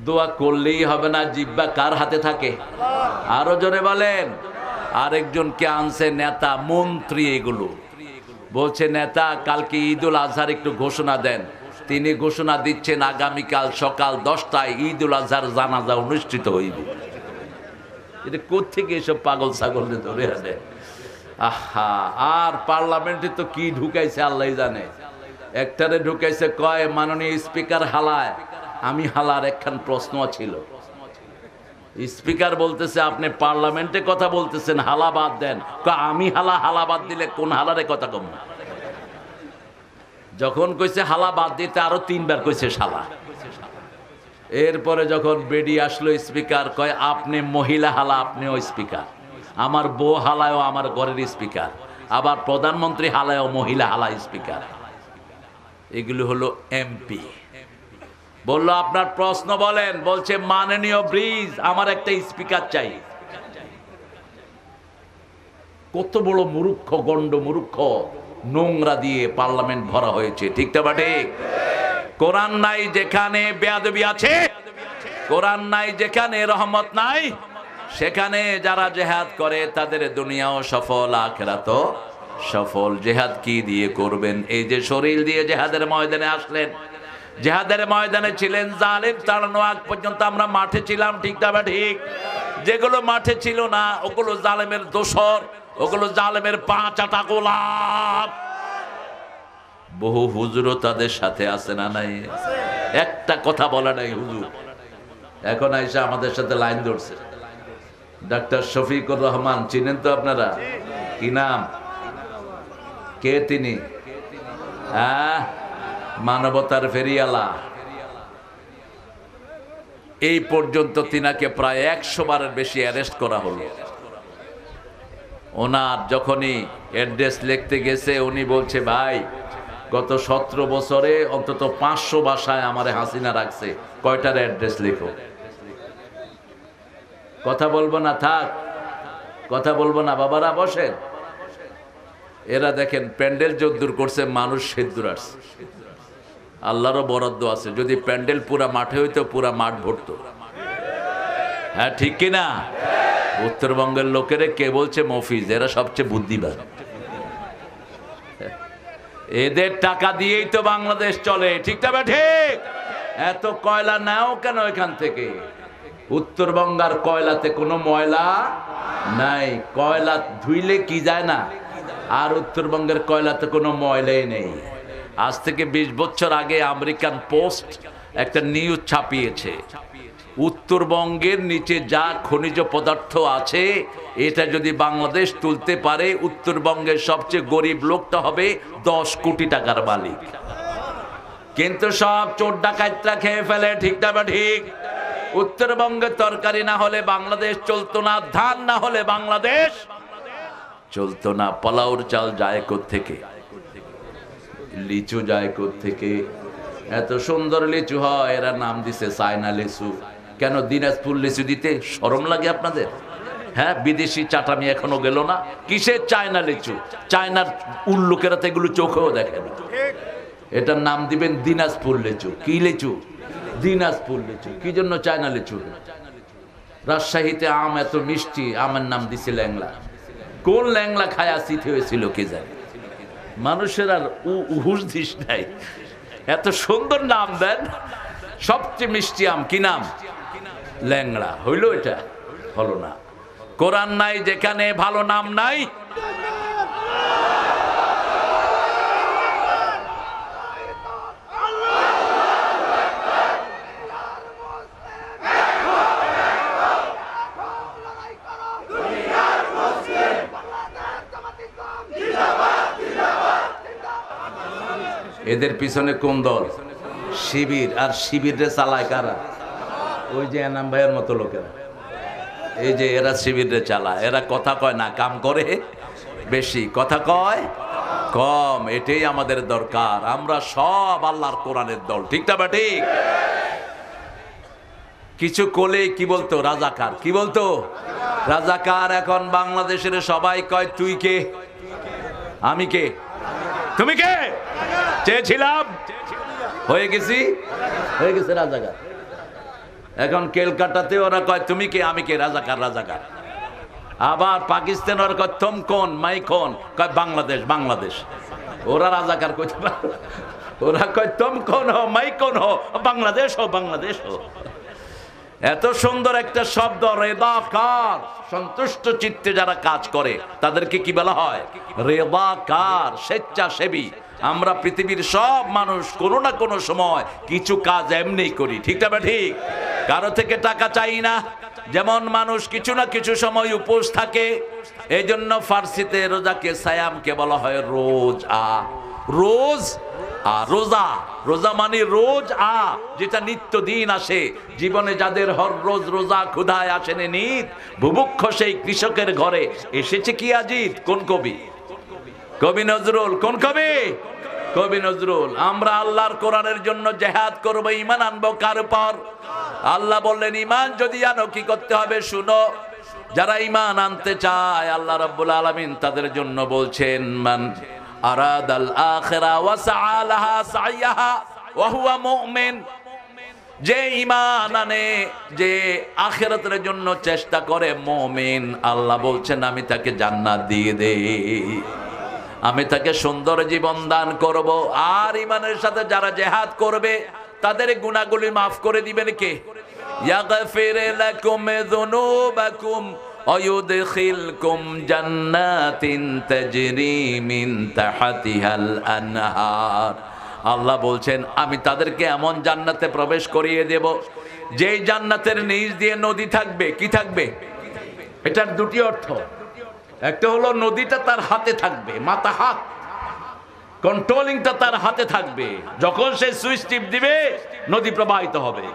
দোয়া করলেই হবে না, জিহ্বা কার হাতে থাকে? আরো জোরে বলেন। আরেকজনকে আনছে নেতা মন্ত্রী, এগুলো বলছে, নেতা কালকে ঈদুল আজহার একটু ঘোষণা দেন। তিনি ঘোষণা দিচ্ছেন আগামীকাল সকাল 10টায় ঈদুল আজহার জানাজা অনুষ্ঠিত হইবে। এটা কোত্থেকে এসব পাগল ছাগলকে ধরে আনে? আহা, আর পার্লামেন্টে তো কি ঢুকাইছে আল্লাহ জানে। একটারে ঢুকাইছে, কয় মাননীয় স্পিকার হালায়। আমি হালার একখান প্রশ্ন ছিল। স্পিকার বলতেছে, আপনি পার্লামেন্টে কথা বলতেছেন, হালা বাদ দেন। আমি হালা, হালা বাদ দিলে কোন হালারে কথা কম? যখন কইছে হালা বাদ দিতে আরো 3বার কইছে শালা। এরপরে যখন বেডি আসলো, স্পিকার কয়, আপনি মহিলা হালা, আপনিও স্পিকার। আমার বউ হালায়ও আমার ঘরের স্পিকার, আবার প্রধানমন্ত্রী হালায়ও মহিলা হালা স্পিকার। এগুলো হলো এমপি। বললো আপনার প্রশ্ন বলেন। বলছে মাননীয় ব্রিজ, আমার একটা স্পিকার চাই। কত বড় মূর্খ, গন্ড মূর্খ, নোংরা দিয়ে পার্লামেন্ট ভরা হয়েছে, ঠিক না ঠিক? কোরআন নাই যেখানে বেয়াদবি আছে, কোরআন নাই যেখানে রহমত নাই, সেখানে যারা জেহাদ করে তাদের দুনিয়াও সফল, আখিরাতও সফল। জেহাদ কি দিয়ে করবেন? এই যে শরীর দিয়ে জেহাদের ময়দানে আসলেন, জেহাদের ময়দানে ছিলেন, জালিম তাড়ানো আগ পর্যন্ত আমরা মাঠে ছিলাম, ঠিক না ঠিক? যেগুলো মাঠে ছিল না ওগুলো জালেমের দোসর, ওগুলো জালেমের 5 আটা গোলাম। বহু হুজুরও তাদের সাথে আছে না নাই? একটা কথা বলে নাই হুজুর। এখন আইসা আমাদের সাথে লাইন ধরছে। ডাক্তার শফিকুর রহমান চিনেন তো আপনারা? কি নাম? কে তিনি? হ্যাঁ, মানবতার ফেরিয়ালা। এই পর্যন্ত তিনাকে প্রায় 100 বারের বেশি অ্যারেস্ট করা হলো। ওনার যখনই অ্যাড্রেস লিখতে গেছে, উনি বলছে, ভাই গত 17 বছরে অন্তত 500 ভাষায় আমারে হাসিনা রাখছে, কয়টার অ্যাড্রেস লিখো? কথা বলবো না? থাক, কথা বলবো না। বাবারা বসেন। এরা দেখেন প্যান্ডেল যদ্দূর করছে, মানুষ সেদ্দূর আসছে। আল্লাহরও বরাদ্দ আছে, যদি প্যান্ডেল পুরা মাঠে হইতো পুরা মাঠ ভরতো। হ্যাঁ, ঠিক কিনা? উত্তরবঙ্গের লোকেরে কে বলছে মফিজ? এরা সবচেয়ে বুদ্ধিমান। এদের টাকা দিয়েই তো বাংলাদেশ চলে, ঠিক না ঠিক? এত কয়লা নাও কেন এখান থেকে? উত্তরবঙ্গের কয়লাতে কোনো ময়লা নাই, কয়লা ধুইলে কি যায় না। আর উত্তরবঙ্গের কয়লাতে কোনো ময়লাই নেই। আজ থেকে 20 বছর আগে আমেরিকান পোস্ট একটা নিউজ ছাপিয়েছে, উত্তরবঙ্গের নিচে যা খনিজ পদার্থ আছে এটা যদি বাংলাদেশ তুলতে পারে, উত্তরবঙ্গের সবচেয়ে গরিব লোকটা হবে 10 কোটি টাকার মালিক। কিন্তু সব চোর ডাকাতরা খেয়ে ফেলে, ঠিক না ঠিক? উত্তরবঙ্গের তরকারি না হলে বাংলাদেশ চলতো না, ধান না হলে বাংলাদেশ চলতো না। পোলাওর চাল যায় কোত্থেকে? লিচু যায় কোত্থেকে? এত সুন্দর লিচু হয়, এরা নাম দিছে চায়না লিচু। কেন দিনাজপুর লিচু দিতে শরম লাগে আপনাদের? হ্যাঁ, বিদেশি চাটামি এখনো গেল না। কিসের চায়না লিচু? চায়নার উল্লুকেরা তো এগুলো চোখেও দেখে না। এটার নাম দিবেন দিনাজপুর লিচু। কি লিচু? দিনাজপুর লিচু। কি জন্য চায়না লিচু? রাজশাহীতে আম এত মিষ্টি, আমের নাম দিছে ল্যাংলা। কোন ল্যাংলা খায়া চিঠি হয়েছিল কে জানে? মানুষের আর হুঁশ দিস নাই, এত সুন্দর নাম দেন। সবচেয়ে মিষ্টি আম কি নাম? ল্যাংড়া। হইল? এটা হলো না। কোরআন নাই যেখানে, ভালো নাম নাই। এদের পিছনে কোন দল? শিবির। আর শিবিরে চালায় কারা? ওই যে এনাম ভাইয়ের মতো লোকেরা। এই যে এরা শিবিরে চালায়। এরা কথা কয় না, কাম করে বেশি, কথা কয় কম। এটাই আমাদের দরকার। আমরা সব আল্লাহর কোরআনের দল, ঠিক না বা ঠিক? কিছু কোলে কি বলতো? রাজাকার। কি বলতো? রাজাকার। এখন বাংলাদেশের সবাই কয় তুই কে, আমি কে, তুমি কে? চেয়েছিলাম, হয়ে গেছি, হয়ে গেছে রাজাকার। এখন কেলকাটাতে ওরা কয় তুমি কে, আমি কে, রাজাকার রাজাকার। আবার পাকিস্তান ওরা কয় তুম কোন, মাই কোন, কয় বাংলাদেশ বাংলাদেশ। ওরা রাজাকার কইতে পারে? ওরা কয় তুম কোন হো, মাই কোন হো, বাংলাদেশ হো, বাংলাদেশ হো। এত সুন্দর একটা শব্দ, রেদাকার। সন্তুষ্ট চিত্তে যারা কাজ করে তাদেরকে কি বলা হয়? রেদাকার, স্বেচ্ছাসেবী। আমরা পৃথিবীর সব মানুষ কোনো না কোনো সময় কিছু কাজ এমনি করি, ঠিক না ঠিক? কারো থেকে টাকা চাই না। যেমন মানুষ কিছু না কিছু সময় উপোস থাকে, এই জন্য ফার্সিতে রোজাকে সায়ামকে বলা হয় রোজ আ। রোজ রোজা, রোজা মানে রোজ যেটা নিত্য দিন আসে জীবনে। যাদের হর রোজ রোজা ক্ষুধায় আসেন নিত, বুভুক্ষ সেই কৃষকের ঘরে এসেছে কি আজিত। কোন কবি? কবি নজরুল। কোন কবি? কবি নজরুল। আমরা আল্লাহর কোরআনের জন্য জেহাদ করবো, ঈমান আনবো কার উপর? আল্লাহ বললেন ঈমান যদি আনো কি করতে হবে শুনো। যারা ঈমান আনতে চায় আল্লাহ রাব্বুল আলামিন তাদের জন্য বলছেন মান আরাদাল আখিরা ওয়া সাআ লাহা সাইয়াহা ওয়া হুয়া মুমিন। যে ঈমান আনে, যে আখিরাতের জন্য চেষ্টা করে, মুমিন, আল্লাহ বলছেন আমি তাকে জান্নাত দিয়ে দেই, আমি তাকে সুন্দর জীবন দান করব। আর ঈমানের সাথে যারা জিহাদ করবে তাদের গুনাহগুলি মাফ করে দিবেন কে? ইয়াগফির লাকুম যুনুবাকুম ওয়ায়ুদখিলকুম জান্নাতিন তাজরি মিন তাহতিহাল আনহার। আল্লাহ বলছেন আমি তাদেরকে এমন জান্নাতে প্রবেশ করিয়ে দেব যেই জান্নাতের নিচ দিয়ে নদী থাকবে। কি থাকবে? এটার দুটি অর্থ। একটা হলো নদীটা তার হাতে থাকবে, মাথা হাত, কন্ট্রোলিংটা তার হাতে থাকবে। যখন সে সুইচ টিপ দিবে নদী প্রবাহিত হবে।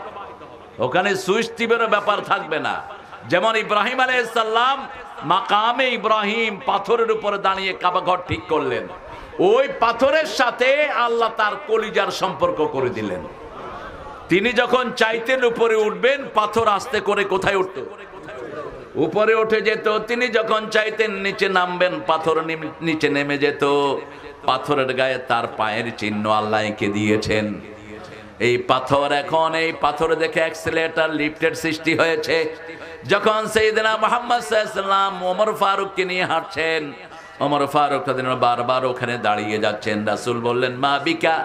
ওখানে সুইচ টিপেরও ব্যাপার থাকবে না। যেমন ইব্রাহিম আলাইহিস সালাম মাকামে ইব্রাহিম পাথরের উপরে দাঁড়িয়ে কাবা ঘর ঠিক করলেন, ওই পাথরের সাথে আল্লাহ তার কলিজার সম্পর্ক করে দিলেন। তিনি যখন চাইতেন উপরে উঠবেন, পাথর আস্তে করে কোথায় উঠত? উপরে উঠে যেত। তিনি যখন চাইতেন নিচে নামবেন, পাথর নিচে নেমে যেত। পাথরের গায়ে তার পায়ের চিহ্ন আল্লাহ এঁকে দিয়েছেন। এই পাথর, এখন এই পাথর দেখে অ্যাক্সিলারেটর, লিফটের সৃষ্টি হয়েছে। যখন সাইয়েদনা মুহাম্মদ সাল্লাল্লাহু আলাইহি ওয়াসাল্লাম ওমর ফারুককে নিয়ে হাঁটছেন, ওমর ফারুক বারবার ওখানে দাঁড়িয়ে যাচ্ছেন। রাসূল বললেন মা বিকা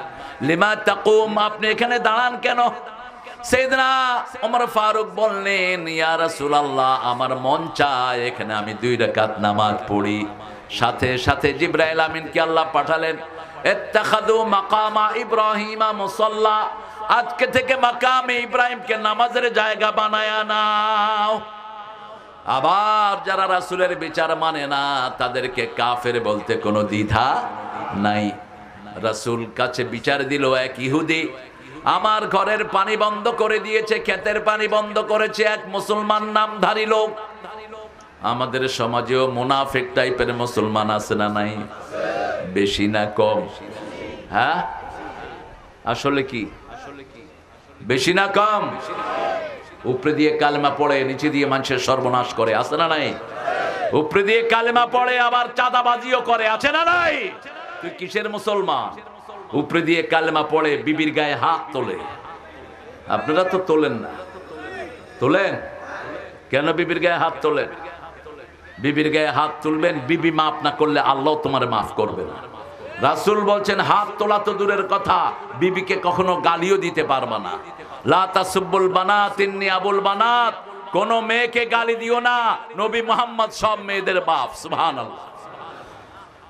লিমা তাকুম, আপনি এখানে দাঁড়ান কেন? সাইয়েদনা ওমর ফারুক বললেন ইয়া রাসূলুল্লাহ, আমার মন চায় এখানে আমি 2 রাকাত নামাজ পড়ি। সাথে সাথে জিবরাইল আমিনকে আল্লাহ পাঠালেন, ইত্তাখাযু মাকামা ইব্রাহিমা মুসাল্লা, আজকে থেকে মাকামে ইব্রাহিমকে নামাজের জায়গা বানায়া নাও। আবার যারা রাসূলের বিচার মানে না তাদেরকে কাফের বলতে কোনো দ্বিধা নাই। রাসূল কাছে বিচার দিল এক ইহুদি, আমার ঘরের পানি বন্ধ করে দিয়েছে, ক্ষেতের পানি বন্ধ করেছে এক মুসলমান নামধারী লোক। আমাদের সমাজেও মুনাফিক টাইপের মুসলমান আছে না নাই? বেশি না কম? হ্যাঁ, আসলে কি বেশি না কম? উপরে দিয়ে কালেমা পড়ে, নিচে দিয়ে মানুষের সর্বনাশ করে, আছে না নাই? উপরে দিয়ে কালেমা পড়ে আবার চাঁদাবাজিও করে, আছে না নাই? তুই কিসের মুসলমান? উপরে দিয়ে কালেমা পড়ে বিবির গায়ে হাত তোলে। আপনারা তো তোলেন না, তোলেন কেন? বিবির গায়ে হাত তোলেন। বিবির গায়ে হাত তুলবেন, বিবি মাফ না করলে আল্লাহ তোমার মাফ করবে না। রাসূল বলছেন হাত তোলা তো দূরের কথা, বিবিকে কখনো গালিও দিতে পারবা না। লা তাসুবুল বানাত ইন্নী আবুল বানাত, কোন মেয়েকে গালি দিও না, নবী মুহাম্মদ সব মেয়েদের বাপ। সুবহানাল্লাহ।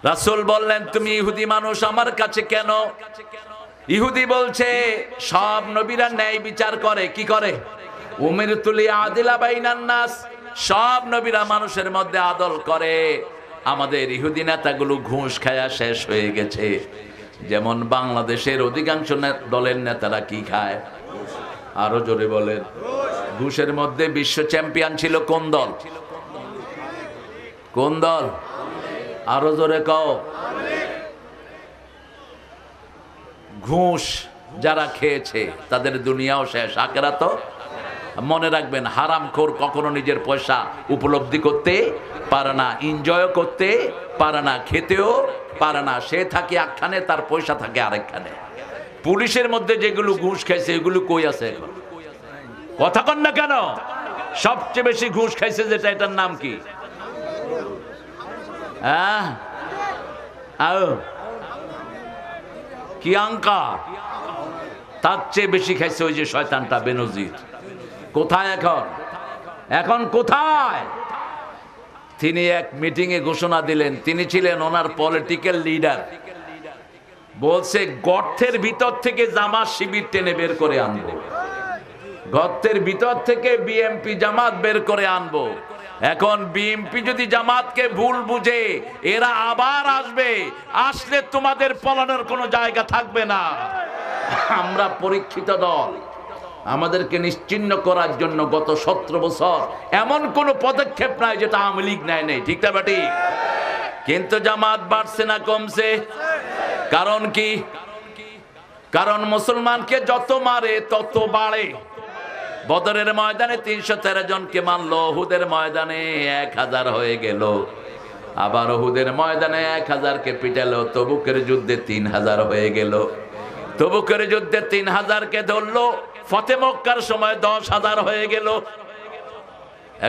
রাসূল বললেন তুমি ইহুদি মানুষ আমার কাছে কেন? ইহুদি বলছে সব নবীরা ন্যায় বিচার করে। কি করে? উমিরতু লিআদিলা বাইনান নাস, সব নবীরা মানুষের মধ্যে আদল করে। আমাদের ইহুদি নেতাগুলো ঘুষ খায়া শেষ হয়ে গেছে। যেমন বাংলাদেশের অধিকাংশ দলের নেতারা কি খায়? আরো জোরে বলেন। ঘুষের মধ্যে বিশ্ব চ্যাম্পিয়ন ছিল কোন দল? কোন দল? আরো জোরে কও। ঘুষ যারা খেয়েছে তাদের দুনিয়াও শেষ, আখেরাতও। মনে রাখবেন, হারামখোর কখনো নিজের পয়সা উপলব্ধি করতে পারে না, এনজয় করতে পারে না, খেতেও পারে না। সে থাকে একখানে, তার পয়সা থাকে আরেকখানে। পুলিশের মধ্যে যেগুলো ঘুষ খাইছে এগুলো কই আছে এখন? কথা কন না কেন? সবচেয়ে বেশি ঘুষ খাইছে যেটা, এটার নাম কি? কি আঙ্কা? তার চেয়ে বেশি খাইছে ওই যে শয়তানটা বেনজির। কোথায় এখন? এখন কোথায়? তিনি এক মিটিং এ ঘোষণা দিলেন, তিনি ছিলেন ওনার পলিটিক্যাল লিডার। বলছে গর্তের ভিতর থেকে জামাত শিবির টেনে বের করে আনবো, গর্তের ভিতর থেকে বিএমপি জামাত বের করে আনবো। এখন বিএমপি যদি জামাতকে ভুল বুঝে এরা আবার আসবে, আসলে তোমাদের পলানোর কোনো জায়গা থাকবে না। আমরা পরীক্ষিত দল, আমাদেরকে নিশ্চিহ্ন করার জন্য গত 17 বছর এমন কোন পদক্ষেপ নাই যেটা আওয়ামী লীগ নেয় নাই, ঠিক না বেটি? কিন্তু জামাত বাড়ছে না কমছে? কারণ কি? কারণ মুসলমানকে যত মারে তত বাড়ে। বদরের ময়দানে 313 জনকে মারলো, উহুদের ময়দানে 1000 হয়ে গেল। আবার উহুদের ময়দানে 1000কে পিটালো, তবুকের যুদ্ধে 3000 হয়ে গেল। তবুকের যুদ্ধে 3000কে ধরলো, ফতে মক্কার সময় 10,000 হয়ে গেল।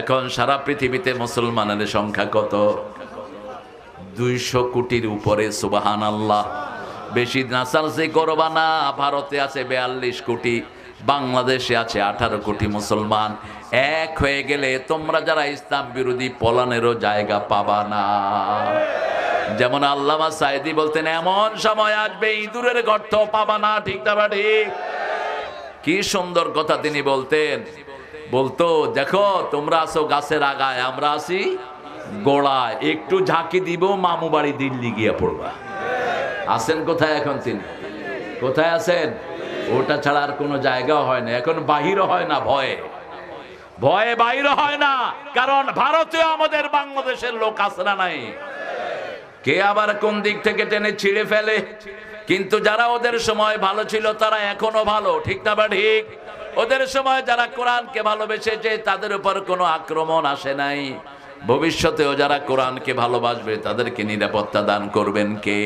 এখন সারা পৃথিবীতে মুসলমানের সংখ্যা কত? 200 কোটির উপরে। সুবহানাল্লাহ। বেশি নাচালসি করবা না। ভারতে আছে 42 কোটি, বাংলাদেশে আছে 18 কোটি মুসলমান। এক হয়ে গেলে তোমরা যারা ইসলাম বিরোধী পলানেরও জায়গা পাবা না। যেমন আল্লামা সাইদি বলতেন, এমন সময় আসবে ইঁদুরের গর্ত পাবা না, ঠিক না ঠিক? কি সুন্দর কথা তিনি বলতেন। বলতো, দেখো তোমরা আছো গাছের আগায়, আমরা আছি গোড়ায়, একটু ঝাঁকি দিব মামু বাড়ি দিল্লি গিয়া পড়বা। আছেন কোথায় এখন তিনি? কোথায় আছেন? ওটা ছাড়া আর কোনো জায়গা হয় না। এখন বাহিরও হয় না, ভয়ে ভয়ে বাহির হয় না। কারণ ভারতীয় আমাদের বাংলাদেশের লোক আছে না নাই? কে আবার কোন দিক থেকে টেনে ছিঁড়ে ফেলে। কিন্তু যারা ওদের সময় ভালো ছিল তারা এখনো ভালো, ঠিক না বা ঠিক? ওদের সময় যারা কোরআনকে ভালোবেসেছে তাদের উপর কোনো আক্রমণ আসে নাই। ভবিষ্যতেও যারা কোরআনকে ভালোবাসবে তাদেরকে নিরাপত্তা দান করবেন কে?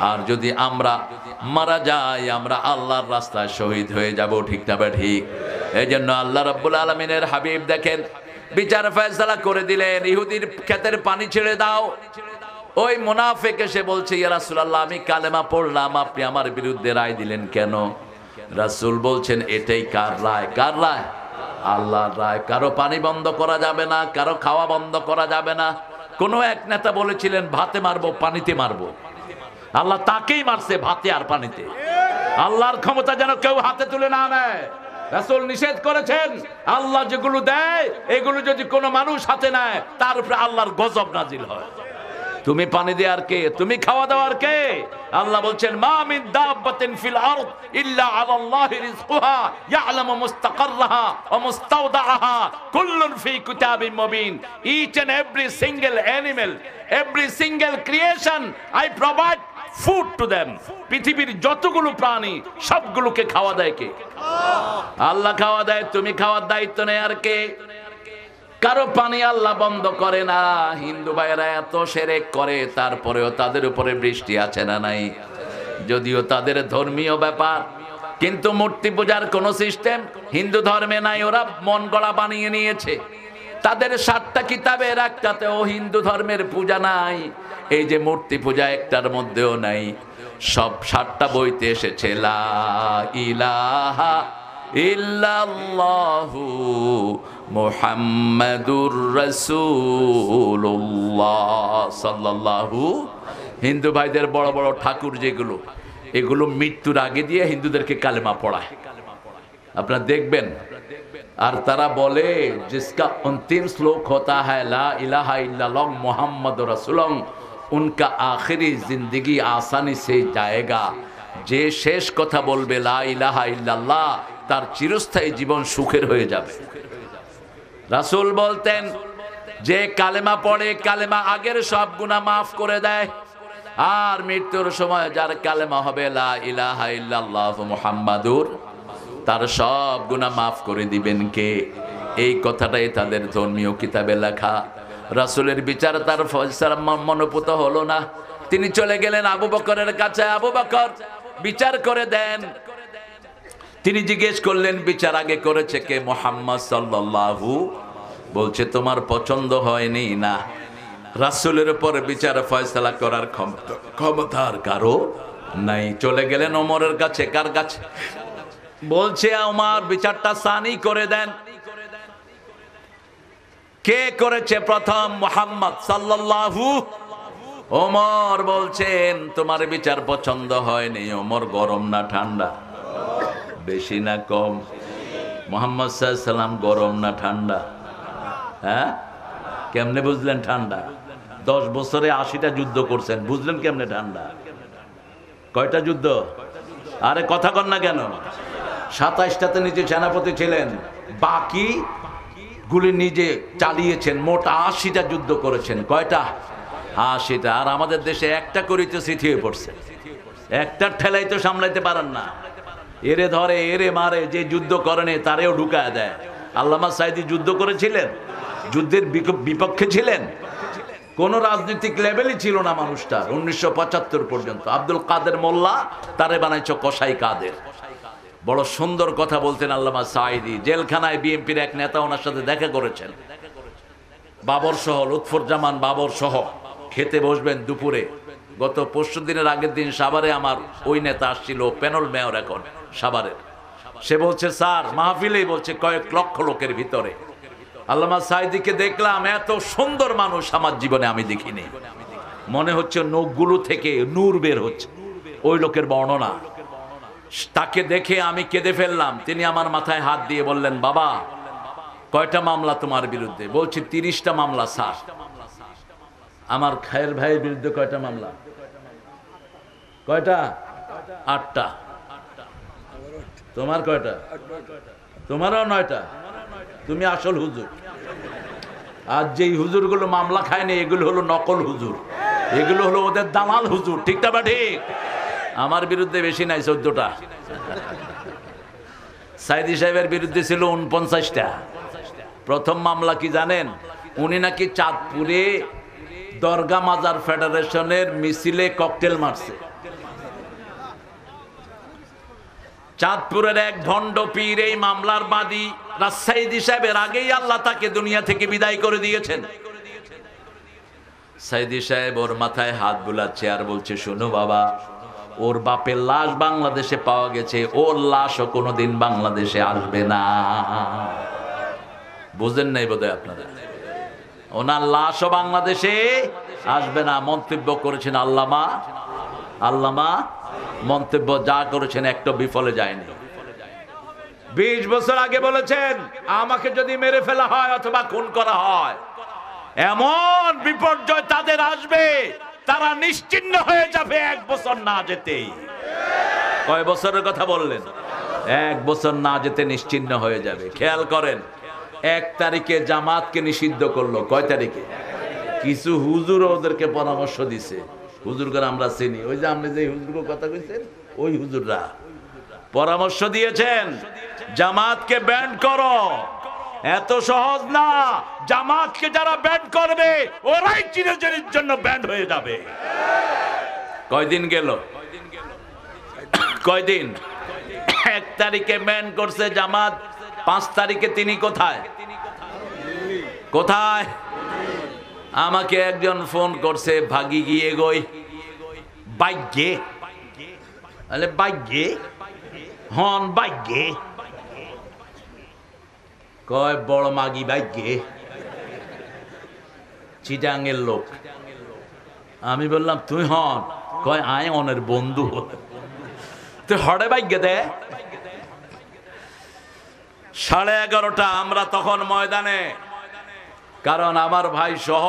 আর যদি আমরা মারা যাই, আমরা আল্লাহর রাস্তায় শহীদ হয়ে যাব, ঠিক না বা ঠিক? এই জন্য আল্লাহ রাব্বুল আলামিনের হাবিব দেখেন বিচার ফয়সালা করে দিলেন, ইহুদির ক্ষেতের পানি ছেড়ে দাও। ওই মুনাফিক এসে বলছে, ইয়া রাসূলুল্লাহ, আমি কালেমা পড়লাম, আপনি আমার বিরুদ্ধে রায় দিলেন কেন? রাসূল বলছেন, এটাই কার রায়? কার রায়? আল্লাহর রায়। কারো পানি বন্ধ করা যাবে না, কারো খাওয়া বন্ধ করা যাবে না। কোন এক নেতা বলেছিলেন ভাতে মারবো, পানিতে মারবো। আল্লাহ তাকেই মারছে, ভাতে আর পানিতে। আল্লাহর ক্ষমতা যেন কেউ হাতে তুলে না নেয়। রাসূল নিষেধ করেছেন, আল্লাহ যেগুলো দেয় এগুলো যদি কোনো মানুষ হাতে নেয় তার উপরে আল্লাহর গজব নাজিল হয়। তুমি পানি দেওয়ার কে? তুমি খাওয়া দাওয়ার কে? আল্লাহ বলছেন, মা মিন দাব্বাতিন ফিল আরদ ইল্লা আলাল্লাহি রিজকুহা ইয়ালামু মুস্তাকাররাহা ওয়া মুস্তাওদাআহা কুল্লুন ফি কিতাবিন মুবিন। Each and every single animal, every single creation, I provide food to them. পৃথিবীর যতগুলো প্রাণী সবগুলোকে খাওয়া দেয় কে? আল্লাহ খাওয়া দেয়। তুমি খাওয়ার দায়িত্ব নেই আর কে? কারো পানি আল্লাহ বন্ধ করে না। হিন্দু ভাইয়েরা এত শিরক করে, তারপরেও তাদের উপরে বৃষ্টি আছে না নাই? যদিও তাদের ধর্মীয় ব্যাপার, কিন্তু মূর্তি পূজার কোন সিস্টেম হিন্দু ধর্মে নাই। ওরা মন গড়া বানিয়ে নিয়েছে। তাদের 7টা কিতাবের একটাতেও হিন্দু ধর্মের পূজা নাই। এই যে মূর্তি পূজা একটার মধ্যেও নাই। সব 7টা বইতে এসেছে লা ইলাহা ইল্লাল্লাহু মুহাম্মাদুর রাসূলুল্লাহ সাল্লাল্লাহু। হিন্দু ভাইদের বড় বড় ঠাকুর যেগুলো, এগুলো মৃত্যুর আগে দিয়ে হিন্দুদেরকে কালেমা পড়ায়, আপনারা দেখবেন। আর তারা বলে, जिसका अंतिम श्लोक होता है ला इलाहा इल्लल्लाह मुहम्मदुर रसूलुल्लाह, उनका आखिरी जिंदगी आसानी से जाएगा। যে শেষ কথা বলবে লা ইলাহা ইল্লাল্লাহ, তার চিরস্থায়ী জীবন সুখের হয়ে যাবে। রাসূল বলতেন যে কালেমা পড়ে, কালেমা আগের সব গুনাহ মাফ করে দেয়, আর মৃত্যুর সময় যার কালেমা হবে লা ইলাহা ইল্লাল্লাহু মুহাম্মাদুর, তার সব গুনাহ মাফ করে দিবেন কে? এই কথাটাই তাদের ধর্মীয় কিতাবে লেখা। রাসূলের বিচার তার ফয়সালা মনোপুত হলো না, তিনি চলে গেলেন আবু বকরের কাছে। আবু বকর বিচার করে দেন। তিনি জিজ্ঞেস করলেন বিচার আগে করেছে কে? মুহাম্মদ সাল্লাল্লাহু। বলছে তোমার পছন্দ হয়নি না। রাসূলের উপর বিচার ফয়সালা করার ক্ষমতা আর কারো নাই। চলে গেলেন ওমরের কাছে। কার কাছে? বলছে ওমর বিচারটা সানি করে দেন। কে করেছে প্রথম? মুহাম্মদ সাল্লাল্লাহু। ওমর বলছেন তোমার বিচার পছন্দ হয়নি। ওমর গরম না ঠান্ডা? বেশি না কম? মুহাম্মদ সাল্লাল্লাহু আলাইহি সাল্লাম গরম না ঠান্ডা? হ্যাঁ, কেমনে বুঝলেন ঠান্ডা? 10 বছরে 80টা যুদ্ধ করছেন, বুঝলেন কেমনে ঠান্ডা? কয়টা যুদ্ধ? আরে কথা কন না কেন? 27টাতে নিজে সেনাপতি ছিলেন, বাকি গুলি নিজে চালিয়েছেন। মোট 80টা যুদ্ধ করেছেন। কয়টা? 80টা। আর আমাদের দেশে একটা করেই তো স্মৃতি হয়ে পড়ছে। একটার ঠেলাই তো সামলাইতে পারেন না। এরে ধরে, এরে মারে, যে যুদ্ধ করেনি তারেও ঢুকায় দেয়। আল্লামা সাঈদী যুদ্ধ করেছিলেন, যুদ্ধের বিপক্ষে ছিলেন। কোন রাজনৈতিক লেভেলই ছিল না মানুষটার 1975 পর্যন্ত। আব্দুল কাদের মোল্লা তারে বানাইছ কসাই কাদের। বড় সুন্দর কথা বলতেন আল্লামা সাঈদী। জেলখানায় বিএনপির এক নেতা ওনার সাথে দেখা করেছেন, বাবর সহ, লুৎফর জামান বাবর সহ। খেতে বসবেন দুপুরে। গত পরশু দিনের আগের দিন সাভারে আমার ওই নেতা আসছিল, প্যানেল মেয়র এখন সাভারের। সে বলছে স্যার, মাহফিলেই বলছে কয়েক লক্ষ লোকের ভিতরে আল্লামা সাঈদীকে দেখলাম, এত সুন্দর মানুষ আমার জীবনে আমি দেখিনি। মনে হচ্ছে নখগুলো থেকে নূর বের হচ্ছে, ওই লোকের বর্ণনা। তাকে দেখে আমি কেঁদে ফেললাম। তিনি আমার মাথায় হাত দিয়ে বললেন, বাবা কয়টা মামলা তোমার বিরুদ্ধে? বলছি 30টা মামলা স্যার। আমার খায়ের ভাইয়ের বিরুদ্ধে কয়টা মামলা? কয়টা? 8টা। তোমার কয়টা? তোমারও 9টা। তুমি আসল হুজুর। আর যেই হুজুরগুলো মামলা খায়নি এগুলো হলো নকল হুজুর, এগুলো হলো ওদের দালাল হুজুর। ঠিক না? ঠিক। আমার বিরুদ্ধে বেশি নাই, 14টা। সাঈদী সাহেবের বিরুদ্ধে ছিল 49টা। প্রথম মামলা কি জানেন? উনি নাকি চাঁদপুরে দরগা মাজার ফেডারেশনের মিছিলে ককটেল মারছে। চাঁদপুরের এক ভণ্ড পীর এই মামলার বাদী। সাঈদী সাহেবের আগেই আল্লাহ তাকে দুনিয়া থেকে বিদায় করে দিয়েছেন। সাঈদী সাহেব ওর মাথায় হাত বুলাচ্ছে আর বলছে, শোনো বাবা, ওর বাপের লাশ বাংলাদেশে পাওয়া গেছে, ওর লাশও কোনোদিন বাংলাদেশে আসবে না। বুঝেন নাই বোধহয় আপনারা? ওনার লাশও বাংলাদেশে আসবে না। মন্তব্য করেছেন আল্লামা মন্তব্য যা করেছেন একটা বিফলে যায়নি। 20 বছর আগে বলেছেন, আমাকে যদি মেরে ফেলা হয় অথবা খুন করা হয়, এমন বিপর্যয় তাদের আসবে, তারা নিশ্চিহ্ন হয়ে যাবে 1 বছর না যেতেই। কয় বছরের কথা বললেন? 1 বছর না যেতে নিশ্চিহ্ন হয়ে যাবে। খেয়াল করেন, 1 তারিখে জামাতকে নিষিদ্ধ করলো। কয় তারিখে? কিছু হুজুর ওদেরকে পরামর্শ দিছে। হুজুরগণ আমরা চিনি, ওই যে আপনি যে হুজুরের কথা কইছেন, ওই হুজুররা পরামর্শ দিয়েছেন জামাতকে ব্যান্ড করো। এত সহজ না। জামাতকে যারা ব্যান্ড করবে ওরাই চিরদিনের জন্য ব্যান্ড হয়ে যাবে। কয়দিন গেল? কয়দিন? 1 তারিখে ব্যান্ড করছে জামাত, 5 তারিখে তিনি কোথায়? কোথায়? আমাকে একজন ফোন করছে, ভাগি গিয়ে গই বাইগে। আরে বাইগে হন বাইগে, কয় বড় মাগি বাইগে, চিটাঙ্গের লোক। আমি বললাম তুই হন? কয় আয় অনের বন্ধু। তুই হড়ে বাইগে দে। 11:30 আমরা তখন ময়দানে, কারণ আমার ভাই সহ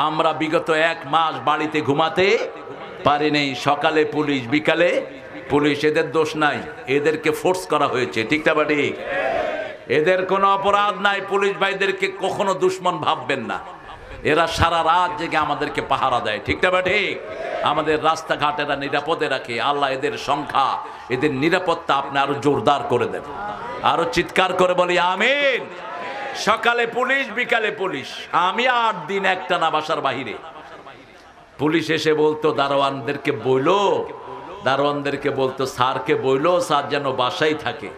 আমরা বিগত 1 মাস বাড়িতে ঘুমাতে পারি নাই। সকালে পুলিশ, বিকালে পুলিশ, এদের দোষ নাই, এদেরকে ফোর্স করা হয়েছে। ঠিক না ঠিক? এদের কোনো অপরাধ নাই। পুলিশ ভাইদেরকে কখনো দুশ্মন ভাববেন না, এরা সারা রাত জেগে আমাদেরকে পাহারা দেয়। ঠিক না ঠিক? আমাদের রাস্তাঘাটেরা নিরাপদে রাখে। আল্লাহ এদের সংখ্যা, এদের নিরাপত্তা আপনি আরো জোরদার করে দেন। আরো চিৎকার করে বলি আমিন। সকালে পুলিশ, বিকালে পুলিশ। আমি 8 দিন একটানা বাসার বাহিরে। পুলিশ এসে বলতো দারোয়ানদেরকে বলতো স্যারকে বইলো স্যার যেন বাসায় থাকে।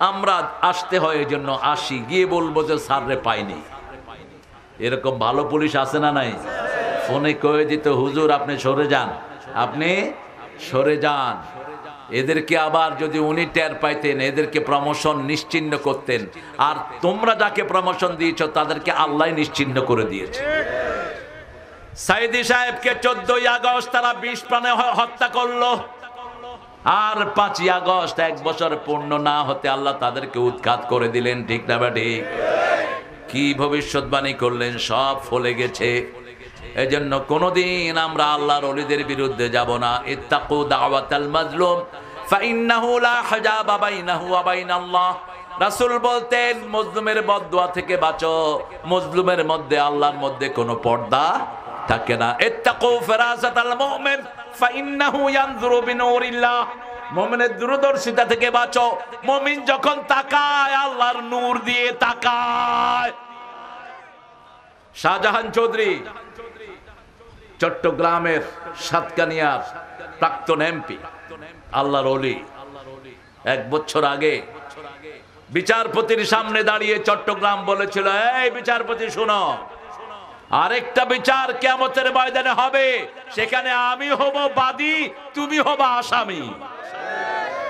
আমরা আসতে হয়, এই জন্য আসি, গিয়ে বলবো যে স্যাররে পাইনি। এরকম ভালো পুলিশ আছে না নাই? ফোনে কয়ে দিত হুজুর আপনি সরে যান, আপনি সরে যান। এদেরকে আবার যদি উনি টের পাইতেন, এদেরকে প্রমোশন নিশ্চিহ্ন করতেন। আর তোমরা যাকে প্রমোশন দিয়েছ তাদেরকে আল্লাহ নিশ্চিহ্ন করে দিয়েছে। সাইদি সাহেবকে 14 আগস্ট তারা 20 প্রাণে হত্যা করলো। আর 5 আগস্ট 1 বছর পূর্ণ না হতে আল্লাহ তাদেরকে উৎখাত করে দিলেন। ঠিক না ঠিক? কি ভবিষ্যৎবাণী করলেন, সব ফলে গেছে। এজন্য কোনদিন আমরা আল্লাহর ওলিদের বিরুদ্ধে যাব না। ইত্তাকু দাওয়াতাল মাজলুম ফাইন্নাহু লা হাজাবা বাইনাহু ওয়া বাইনাল্লাহ। রাসূল বলতেন মজলুমের বদদুয়া থেকে বাঁচো। মজলুমের মধ্যে আল্লাহর মধ্যে কোনো পর্দা থাকে না। ইত্তাকু ফিরাসাতাল মুমিন ফাইন্নাহু ইয়ানজুরু বিনুরিল্লাহ। মুমিনের দূরদর্শিতা থেকে বাঁচো। মুমিন যখন তাকায় আল্লাহর নূর দিয়ে তাকায়। শাহজাহান চৌধুরী চট্টগ্রামের সাতকানিয়ার প্রাক্তন এমপি, আল্লাহর ওলি, 1 বছর আগে বিচারপতির সামনে দাঁড়িয়ে চট্টগ্রাম বলেছিল, এই বিচারপতি শোনো, আরেকটা বিচার কিয়ামতের ময়দানে হবে, সেখানে আমি হব বাদী, তুমি হবা আসামি।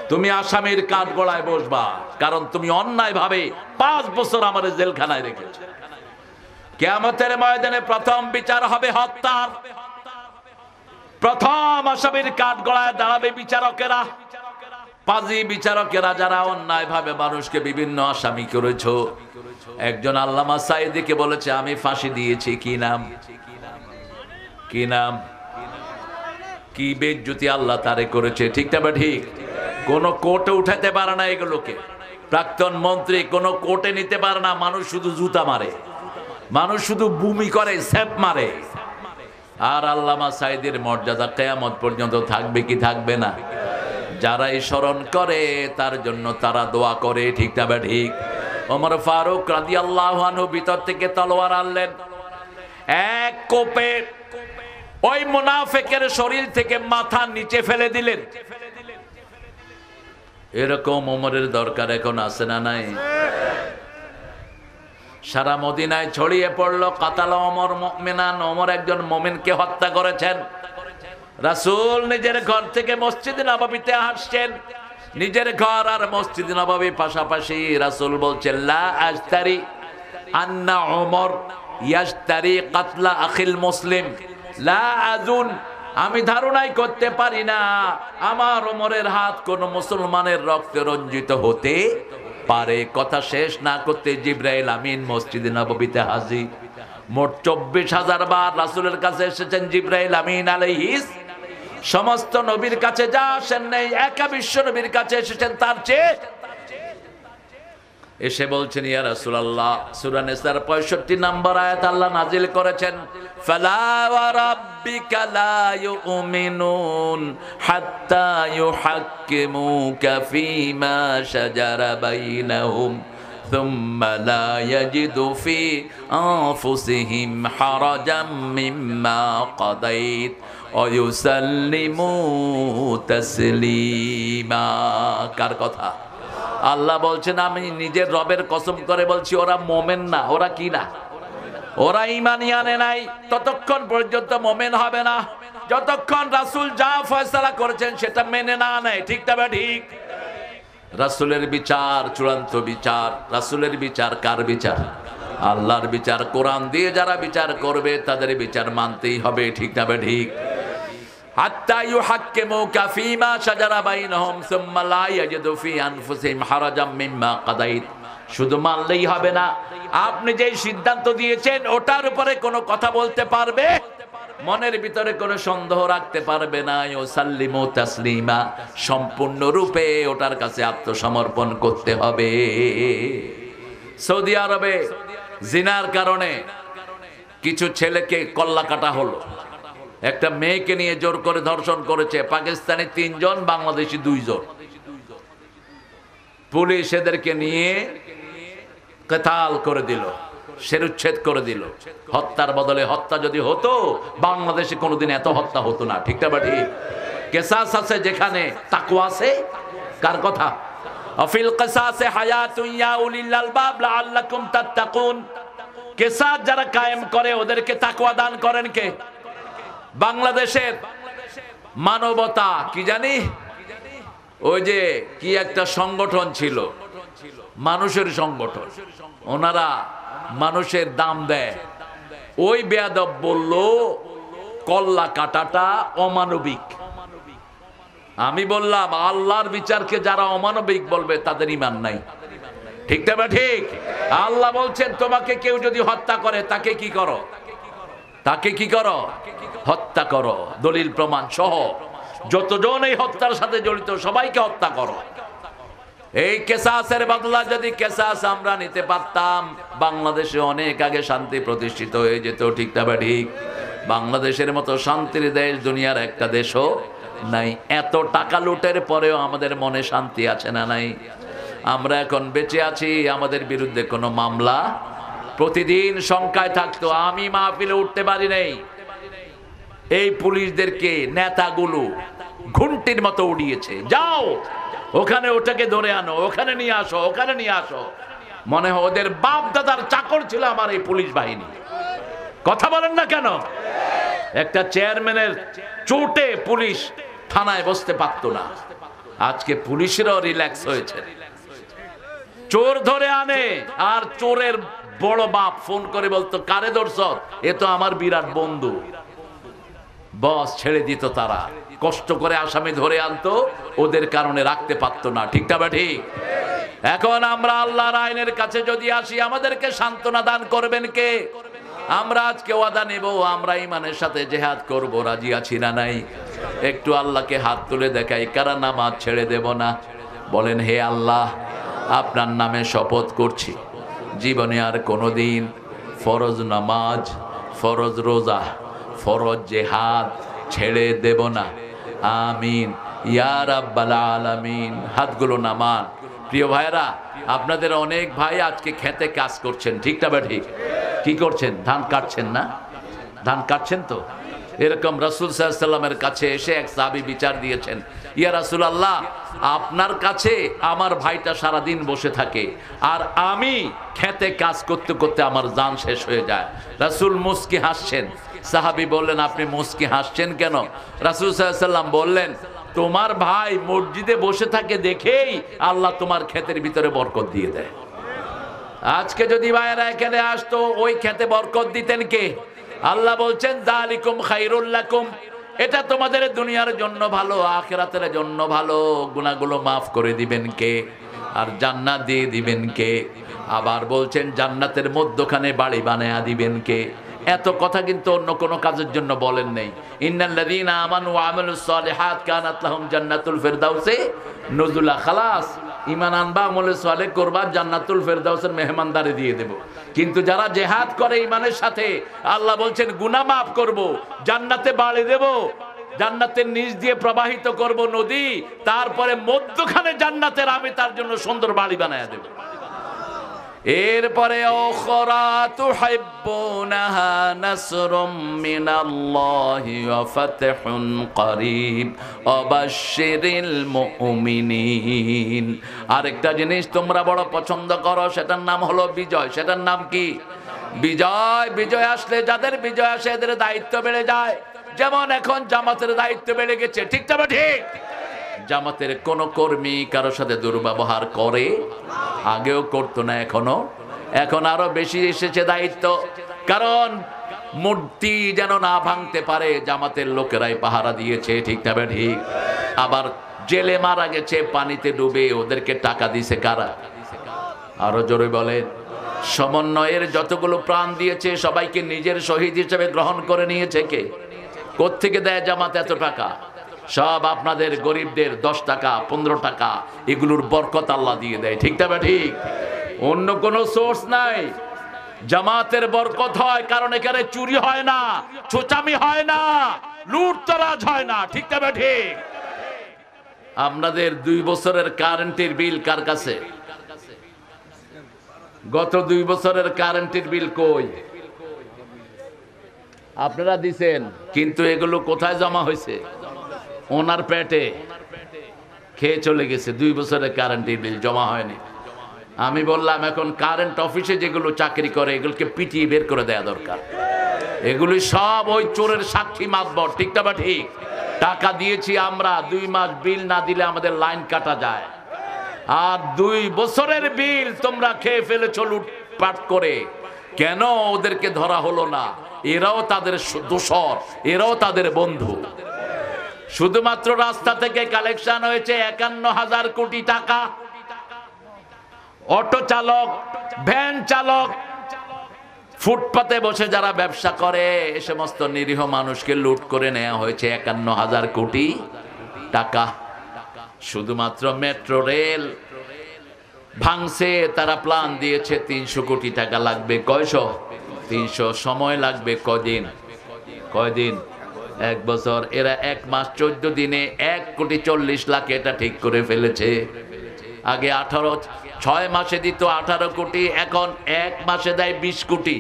তুমি আসামির কাঠগড়ায় বসবা, কারণ তুমি অন্যায় ভাবে 5 বছর আমার জেলখানায় রেখেছো। কিয়ামতের ময়দানে প্রথম বিচার হবে হত্যার। প্রথম আসামির কাঠগড়ায় দাঁড়াবে বিচারকেরা, পাজি বিচারকেরা, যারা অন্যায় ভাবে মানুষকে বিভিন্ন আসামি করেছো। একজন আল্লামা সাইদিকে বলেছে আমি ফাঁসি দিয়েছি। কি নাম? কি নাম? কি বেজ্জতি আল্লাহ তারে করেছে। ঠিক না ঠিক? কোন কোর্টে উঠাতে পারে না এগুলোকে। প্রাক্তন মন্ত্রী কোন কোর্টে নিতে পারে না। মানুষ শুধু জুতা মারে, মানুষ শুধু বুমি করে, স্যাপ মারে। আর আল্লামা সাইদের মর্যাদা কিয়ামত পর্যন্ত থাকবে কি থাকবে না? যারাই স্মরণ করে তার জন্য তারা দোয়া করে। ঠিক না ঠিক? ওমর ফারুক রাদিয়াল্লাহু আনহু ভিতর থেকে তলোয়ার আনলেন, এক কোপে ওই মুনাফিকের শরীর থেকে মাথা নিচে ফেলে দিলেন। এরকম ওমরের দরকার এখন আছে না নাই? সারা মদিনায় ছড়িয়ে পড়লো কাতালা ওমর মুমিনান। ওমর একজন মুমিনকে হত্যা করেছেন। রাসূল নিজের ঘর থেকে মসজিদ নববীতে আসছেন। নিজের ঘর আর মসজিদ নববী পাশাপাশি। রাসূল বলছেন লা আশতারি আন্না ওমর ইয়াশতারি কাতলা আখিল মুসলিম লা আযুন। আমি ধারণাই করতে পারি না আমার ওমরের হাত কোন মুসলমানের রক্তে রঞ্জিত হতে পারে। কথা শেষ না করতে জিবরাইল আমিন মসজিদে নববীতে হাজির। মোট 24,000 বার রাসূলের কাছে এসেছেন জিবরাইল আমিন আলাইহিস। সমস্ত নবীর কাছে যা আসেন নাই, একা বিশ্ব নবীর কাছে এসেছেন তার চেয়ে। এসে বলছেন ইয়া রাসূলুল্লাহ, সূরা নিসার 65 নম্বর আয়াত আল্লাহ নাজিল করেছেন, ফালা ওয়া রাব্বিকা লা ইউমিনুন হাত্তা ইউহাক্কিমুকা ফীমা শাজারা বাইনাহুম থুম্মা লা ইয়াজিদু ফি আনফুসিহিম হারাজাম মিম্মা কাদাইত ওয়া ইউসাল্লিমু তাসলিমা। কার কথা? আল্লাহ বলছেন আমি নিজের রবের কসম করে বলছি, ওরা মোমেন না। ওরা কি না? ওরা ঈমানই আনে নাই। ততক্ষণ পর্যন্ত মোমেন হবে না যতক্ষণ রাসূল যা ফয়সালা করেছেন সেটা মেনে না নেয়। ঠিক না ঠিক? রাসূলের বিচার চূড়ান্ত বিচার। রাসূলের বিচার কার বিচার? আল্লাহর বিচার। কোরআন দিয়ে যারা বিচার করবে তাদের বিচার মানতেই হবে। ঠিক না ঠিক? হাত্তা ইউহাক্কিমুকা ফীমা শাজারা বাইনহুম সুম্মা লা ইয়াজিদু ফি আনফুসিহিম হারাজাম মিম্মা কাদাইত শুধু মানলেই হবে না, আপনি যেই সিদ্ধান্ত দিয়েছেন ওটার উপরে কোনো কথা বলতে পারবে, মনের ভিতরে কোনো সন্দেহ রাখতে পারবে না। ইউসাল্লিমু তাসলিমা, সম্পূর্ণরূপে ওটার কাছে আত্মসমর্পণ করতে হবে। সৌদি আরবে জিনার কারণে কিছু ছেলেকে কল্লা কাটা হলো। একটা মেয়েকে নিয়ে জোর করে ধর্ষণ করেছে, পাকিস্তানি 3 জন, বাংলাদেশি 2 জন। পুলিশ এদেরকে নিয়ে কেতাল করে দিল, শিরুচ্ছেদ করে দিল। হত্যার বদলে হত্যা যদি হতো, বাংলাদেশে কোনোদিন এত হত্যা হতো না। ঠিক না বাটি? কেসাস আছে যেখানে তাকওয়া আছে। কার কথা? আফিল কিসাসে হায়াতুন ইয়া উলিল আলবাব লাআল্লাকুম তাত্তাকুন। কেসাস যারা কায়েম করে ওদেরকে তাকওয়া দান করেন কে? বাংলাদেশের মানবতা কি জানি, ওই যে কি একটা সংগঠন ছিল, মানুষের সংগঠন, ওনারা মানুষের দাম দেয়। ওই বেয়াদব বলল কল্লা কাটাটা অমানবিক। আমি বললাম আল্লাহর বিচারকে যারা অমানবিক বলবে তাদের ঈমান নাই। ঠিক না? ঠিক। আল্লাহ বলছেন তোমাকে কেউ যদি হত্যা করে তাকে কি করো? তাকে কি করো? হত্যা করো, দলিল প্রমাণ সহ। যতজন এই হত্যার সাথে জড়িত সবাইকে হত্যা করো। এই কেসাসের বদলা যদি কেসাস আমরা নিতে পারতাম, বাংলাদেশে অনেক আগে শান্তি প্রতিষ্ঠিত হয়ে যেত। ঠিক না? ঠিক। বাংলাদেশের মতো শান্তির দেশ দুনিয়ার একটা দেশও নাই। এত টাকা লুটের পরেও আমাদের মনে শান্তি আছে না নাই? আমরা এখন বেঁচে আছি, আমাদের বিরুদ্ধে কোনো মামলা প্রতিদিন সংখ্যায় থাকতো। আমি মাহফিলে উঠতে পারি নাই, এই পুলিশদেরকে নেতাগুলো ঘুন্টির মতো উড়িয়েছে। যাও ওখানে ওটাকে ধরে আনো, ওখানে নিয়ে আসো, ওখানে নিয়ে আসো। মনে হয় ওদের বাপ দাদার চাকর ছিল আমার এই পুলিশ বাহিনী। কথা বলেন না কেন? একটা চেয়ারম্যানের চোটে পুলিশ থানায় বসতে পারতো না। আজকে পুলিশেরও রিল্যাক্স হয়েছে। চোর ধরে আনে, আর চোরের বড় বাপ ফোন করে বলতো কারে ধরছ? এ তো আমার বিরাট বন্ধু। বস ছেড়ে দিত, তারা কষ্ট করে আসামি ধরে আনতো, ওদের কারণে রাখতে পারতো না। ঠিক না? ঠিক। এখন আমরা আল্লাহর আইনের কাছে যদি আসি, আমাদেরকে সান্ত্বনা দান করবেন কে? আমরা আজকে ওয়াদা নেব, আমরা ঈমানের সাথে জিহাদ করব। রাজি আছি না নাই? একটু আল্লাহকে হাত তুলে দেখাই, কারা নামাজ ছেড়ে দেব না? বলেন হে আল্লাহ, আপনার নামে শপথ করছি, জীবনে আর কোনোদিন ফরজ নামাজ, ফরজ রোজা, ফরজ জিহাদ ছেড়ে দেব না। আমিন ইয়া রাব্বাল আলামিন। হাতগুলো নামান। প্রিয় ভাইরা, আপনাদের অনেক ভাই আজকে খেতে কাজ করছেন। ঠিক না? ঠিক। কি করছেন? ধান কাটছেন না? ধান কাটছেন তো। এরকম রাসূল সাল্লাল্লাহু আলাইহি ওয়াসাল্লামের কাছে এসে এক সাহাবী বিচার দিয়েছেন, ইয়া রাসূলুল্লাহ, আপনার কাছে আমার ভাইটা সারাদিন বসে থাকে, আর আমি খেতে কাজ করতে করতে আমার জান শেষ হয়ে যায়। রাসূল মুস্কি হাসছেন। সাহাবী বললেন, আপনি মুস্কি হাসছেন কেন? রাসূল সাল্লাল্লাহু আলাইহি ওয়াসাল্লাম বললেন, তোমার ভাই মসজিদে বসে থাকে দেখেই আল্লাহ তোমার ক্ষেতের ভিতরে বরকত দিয়ে দেয়। আজকে যদি ভাইয়েরা এখানে আসতো, ওই খেতে বরকত দিতেন কে? আল্লাহ বলছেন যালিকুম খায়রুল লাকুম, এটা তোমাদের দুনিয়ার জন্য ভালো, আখিরাতের জন্য ভালো। গুনাহগুলো মাফ করে দিবেন কে? আর জান্নাত দিয়ে দিবেন কে? আবার বলছেন জান্নাতের মধ্যখানে বাড়ি বানায়া দিবেন কে? এত কথা কিন্তু অন্য কোনো কাজের জন্য বলেন নাই। ইন্নাল্লাযীনা আমানু ওয়া আমিলুস সালিহাত কানাত লাহুম জান্নাতুল ফিরদাউসে নুজুলা। খালাস, ঈমান আনবা, আমলে সালেহ করবা, জান্নাতুল ফিরদাউসের মেহমানদারি দিয়ে দেব। কিন্তু যারা জিহাদ করে ঈমানের সাথে, আল্লাহ বলছেন গুনাহ মাফ করব, জান্নাতে বাড়ি দেব, জান্নাতের নিচ দিয়ে প্রবাহিত করব নদী, তারপরে মধ্যখানে জান্নাতের আমি তার জন্য সুন্দর বাড়ি বানায়া দেব। এরপরে উখরা তুহিব্বুনাহা নাসরুম মিনাল্লাহি ওয়া ফাতহুন করিব ওয়া বাশশিরিল মুমিনিন। আরেকটা জিনিস তোমরা বড় পছন্দ করো, সেটার নাম হলো বিজয়। সেটার নাম কি? বিজয়। বিজয় আসলে, যাদের বিজয় আসে এদের দায়িত্ব বেড়ে যায়। যেমন এখন জামাতের দায়িত্ব বেড়ে গেছে। ঠিক না? ঠিক। জামাতের কোন কর্মী কারোর সাথে দুর্ব্যবহার করে? আগেও করতো না, এখন আরো বেশি এসেছে দায়িত্ব। কারণ মূর্তি যেন না ভাঙতে পারে, জামাতের লোকেরাই পাহারা দিয়েছে। ঠিক না? ঠিক। আবার জেলে মারা গেছে পানিতে ডুবে, ওদেরকে টাকা দিছে কারা? আরো জোরে বলেন। সমন্বয়ের যতগুলো প্রাণ দিয়েছে সবাইকে নিজের শহীদ হিসেবে গ্রহণ করে নিয়েছে কে? কোত্থেকে দেয় জামাত এত টাকা? সব আপনাদের গরিবদের 10 টাকা 15 টাকা এগুলোর বরকত আল্লাহ দিয়ে দেয়, ঠিক না ঠিক? অন্য কোনো সোর্স নাই। জামাতের বরকত হয় কারণ এখানে চুরি হয় না, চোচামি হয় না, লুটতরাজ হয় না, ঠিক না ঠিক? আপনাদের 2 বছরের কারেন্টের বিল কার কাছে? গত 2 বছরের কারেন্টের বিল কই? আপনারা দিছেন, কিন্তু এগুলো কোথায় জমা হয়েছে? ওনার পেটে খেয়ে চলে গেছে। 2 বছরের কারেন্টের বিল জমা হয়নি। আমি বললাম এখন কারেন্ট অফিসে যেগুলো চাকরি করে এগুলোকে পিটিয়ে বের করে দেওয়া দরকার। এগুলি সব ওই চোরের সাক্ষী মাতবর, ঠিক না ঠিক? টাকা দিয়েছি আমরা, 2 মাস বিল না দিলে আমাদের লাইন কাটা যায়। আর 2 বছরের বিল তোমরা খেয়ে ফেলেছো লুটপাট করে। কেন ওদেরকে ধরা হলো না? এরাও তাদের দোসর, এরাও তাদের বন্ধু। শুধুমাত্র রাস্তা থেকে কালেকশন হয়েছে 51,000 কোটি টাকা। অটো চালক, ভ্যান চালক, ফুটপাতে বসে যারা ব্যবসা করে এ সমস্ত নিরীহ মানুষকে লুট করে নেওয়া হয়েছে 51,000 কোটি টাকা। শুধুমাত্র মেট্রো রেল ভাঙছে, তারা প্ল্যান দিয়েছে 300 কোটি টাকা লাগবে। কয়শো? 300। সময় লাগবে কদিন? 1 বছর। এরা 1 মাস 14 দিনে 1,40,00,000 এটা ঠিক করে ফেলেছে। আগে 6 মাসে দিত 18 কোটি, এখন 1 মাসে দেয় 20 কোটি।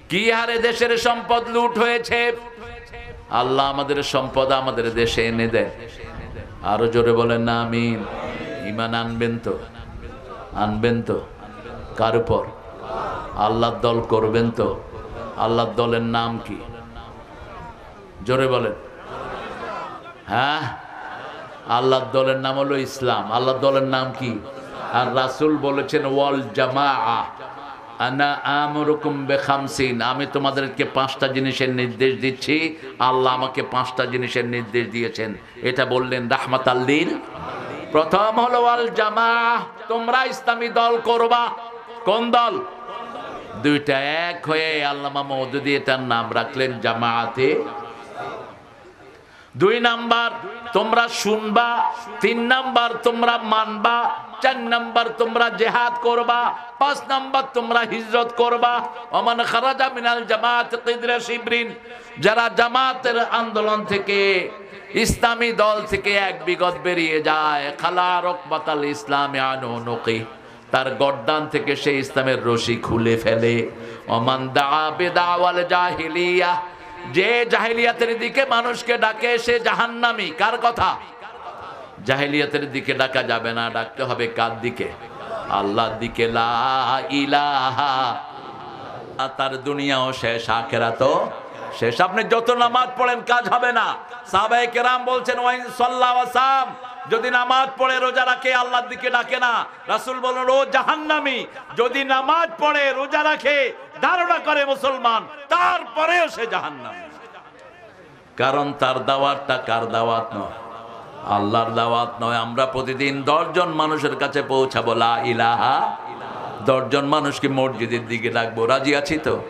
কি হারে দেশের সম্পদ লুট হয়েছে। আল্লাহ আমাদের সম্পদ আমাদের দেশে এনে দেয়। আরো জোরে বলেন না আমিন। ঈমান আনবেন তো? আনবেন তো? কার উপর? আল্লাহর দল করবেন তো? আল্লাহর দলের নাম কি? জোরে বলেন। হ্যাঁ, আল্লাহর দলের নাম হলো ইসলাম। আল্লাহর দলের নাম কি? আর রাসূল বলেছেন ওয়াল জামাআ আনা আমরুকুম বিখামসিন, আমি তোমাদেরকে 5টা জিনিসের নির্দেশ দিচ্ছি। আল্লাহ আমাকে 5টা জিনিসের নির্দেশ দিয়েছেন। এটা বললেন রাহমাতাল লিল। প্রথম হলো ওয়াল জামাআ, তোমরা ইসলামী দল করবা। কোন দল? 2টা এক হয়ে আল্লামা মওদুদী এটার নাম রাখলেন জামাআতে। 2 নাম্বার তোমরা শুনবা, 3 নাম্বার তোমরা মানবা, 4 নাম্বার তোমরা জিহাদ করবা, 5 নাম্বার তোমরা হিজরত করবা। ওমান খারাজা মিনাল জামাত কিদরা শিবরিন, যারা জামাতের আন্দোলন থেকে ইসলামী দল থেকে 1 বিগত বেরিয়ে যায়, খালা রকবাতাল ইসলামে আনুনুকি, তার গর্দান থেকে সে ইসলামের রশি খুলে ফেলে। ওমান দা বিদাওয়াল জাহিলিয়া, যে জাহেলিয়াতের দিকে মানুষকে ডাকে সে জাহান্নামী। কার কথা? জাহেলিয়াতের দিকে ডাকা যাবে না, ডাকতে হবে কার দিকে? আল্লাহর দিকে। লা ইলাহা, তার দুনিয়াও শেষ, আখিরাতও শেষ। আপনি যত নামাজ পড়েন কাজ হবে না। সাহাবায়ে কেরাম বলছেন ওয়াইন সাল্লাল্লাহু আলাইহি ওয়াসাল্লাম, যদি নামাজ পড়ে রোজা রাখে আল্লাহর দিকে ডাকে না। রাসূল বলেন ও জাহান্নামী, যদি নামাজ পড়ে রোজা রাখে ধারণা করে মুসলমান, তারপরেও সে জাহান্নামী। কারণ তার দাওয়াতটা কার দাওয়াত নয়? আল্লাহর দাওয়াত নয়। আমরা প্রতিদিন 10 জন মানুষের কাছে পৌঁছাবো লা ইলাহা, 10 জন মানুষকে মসজিদের দিকে ডাকবো। রাজি আছি তো?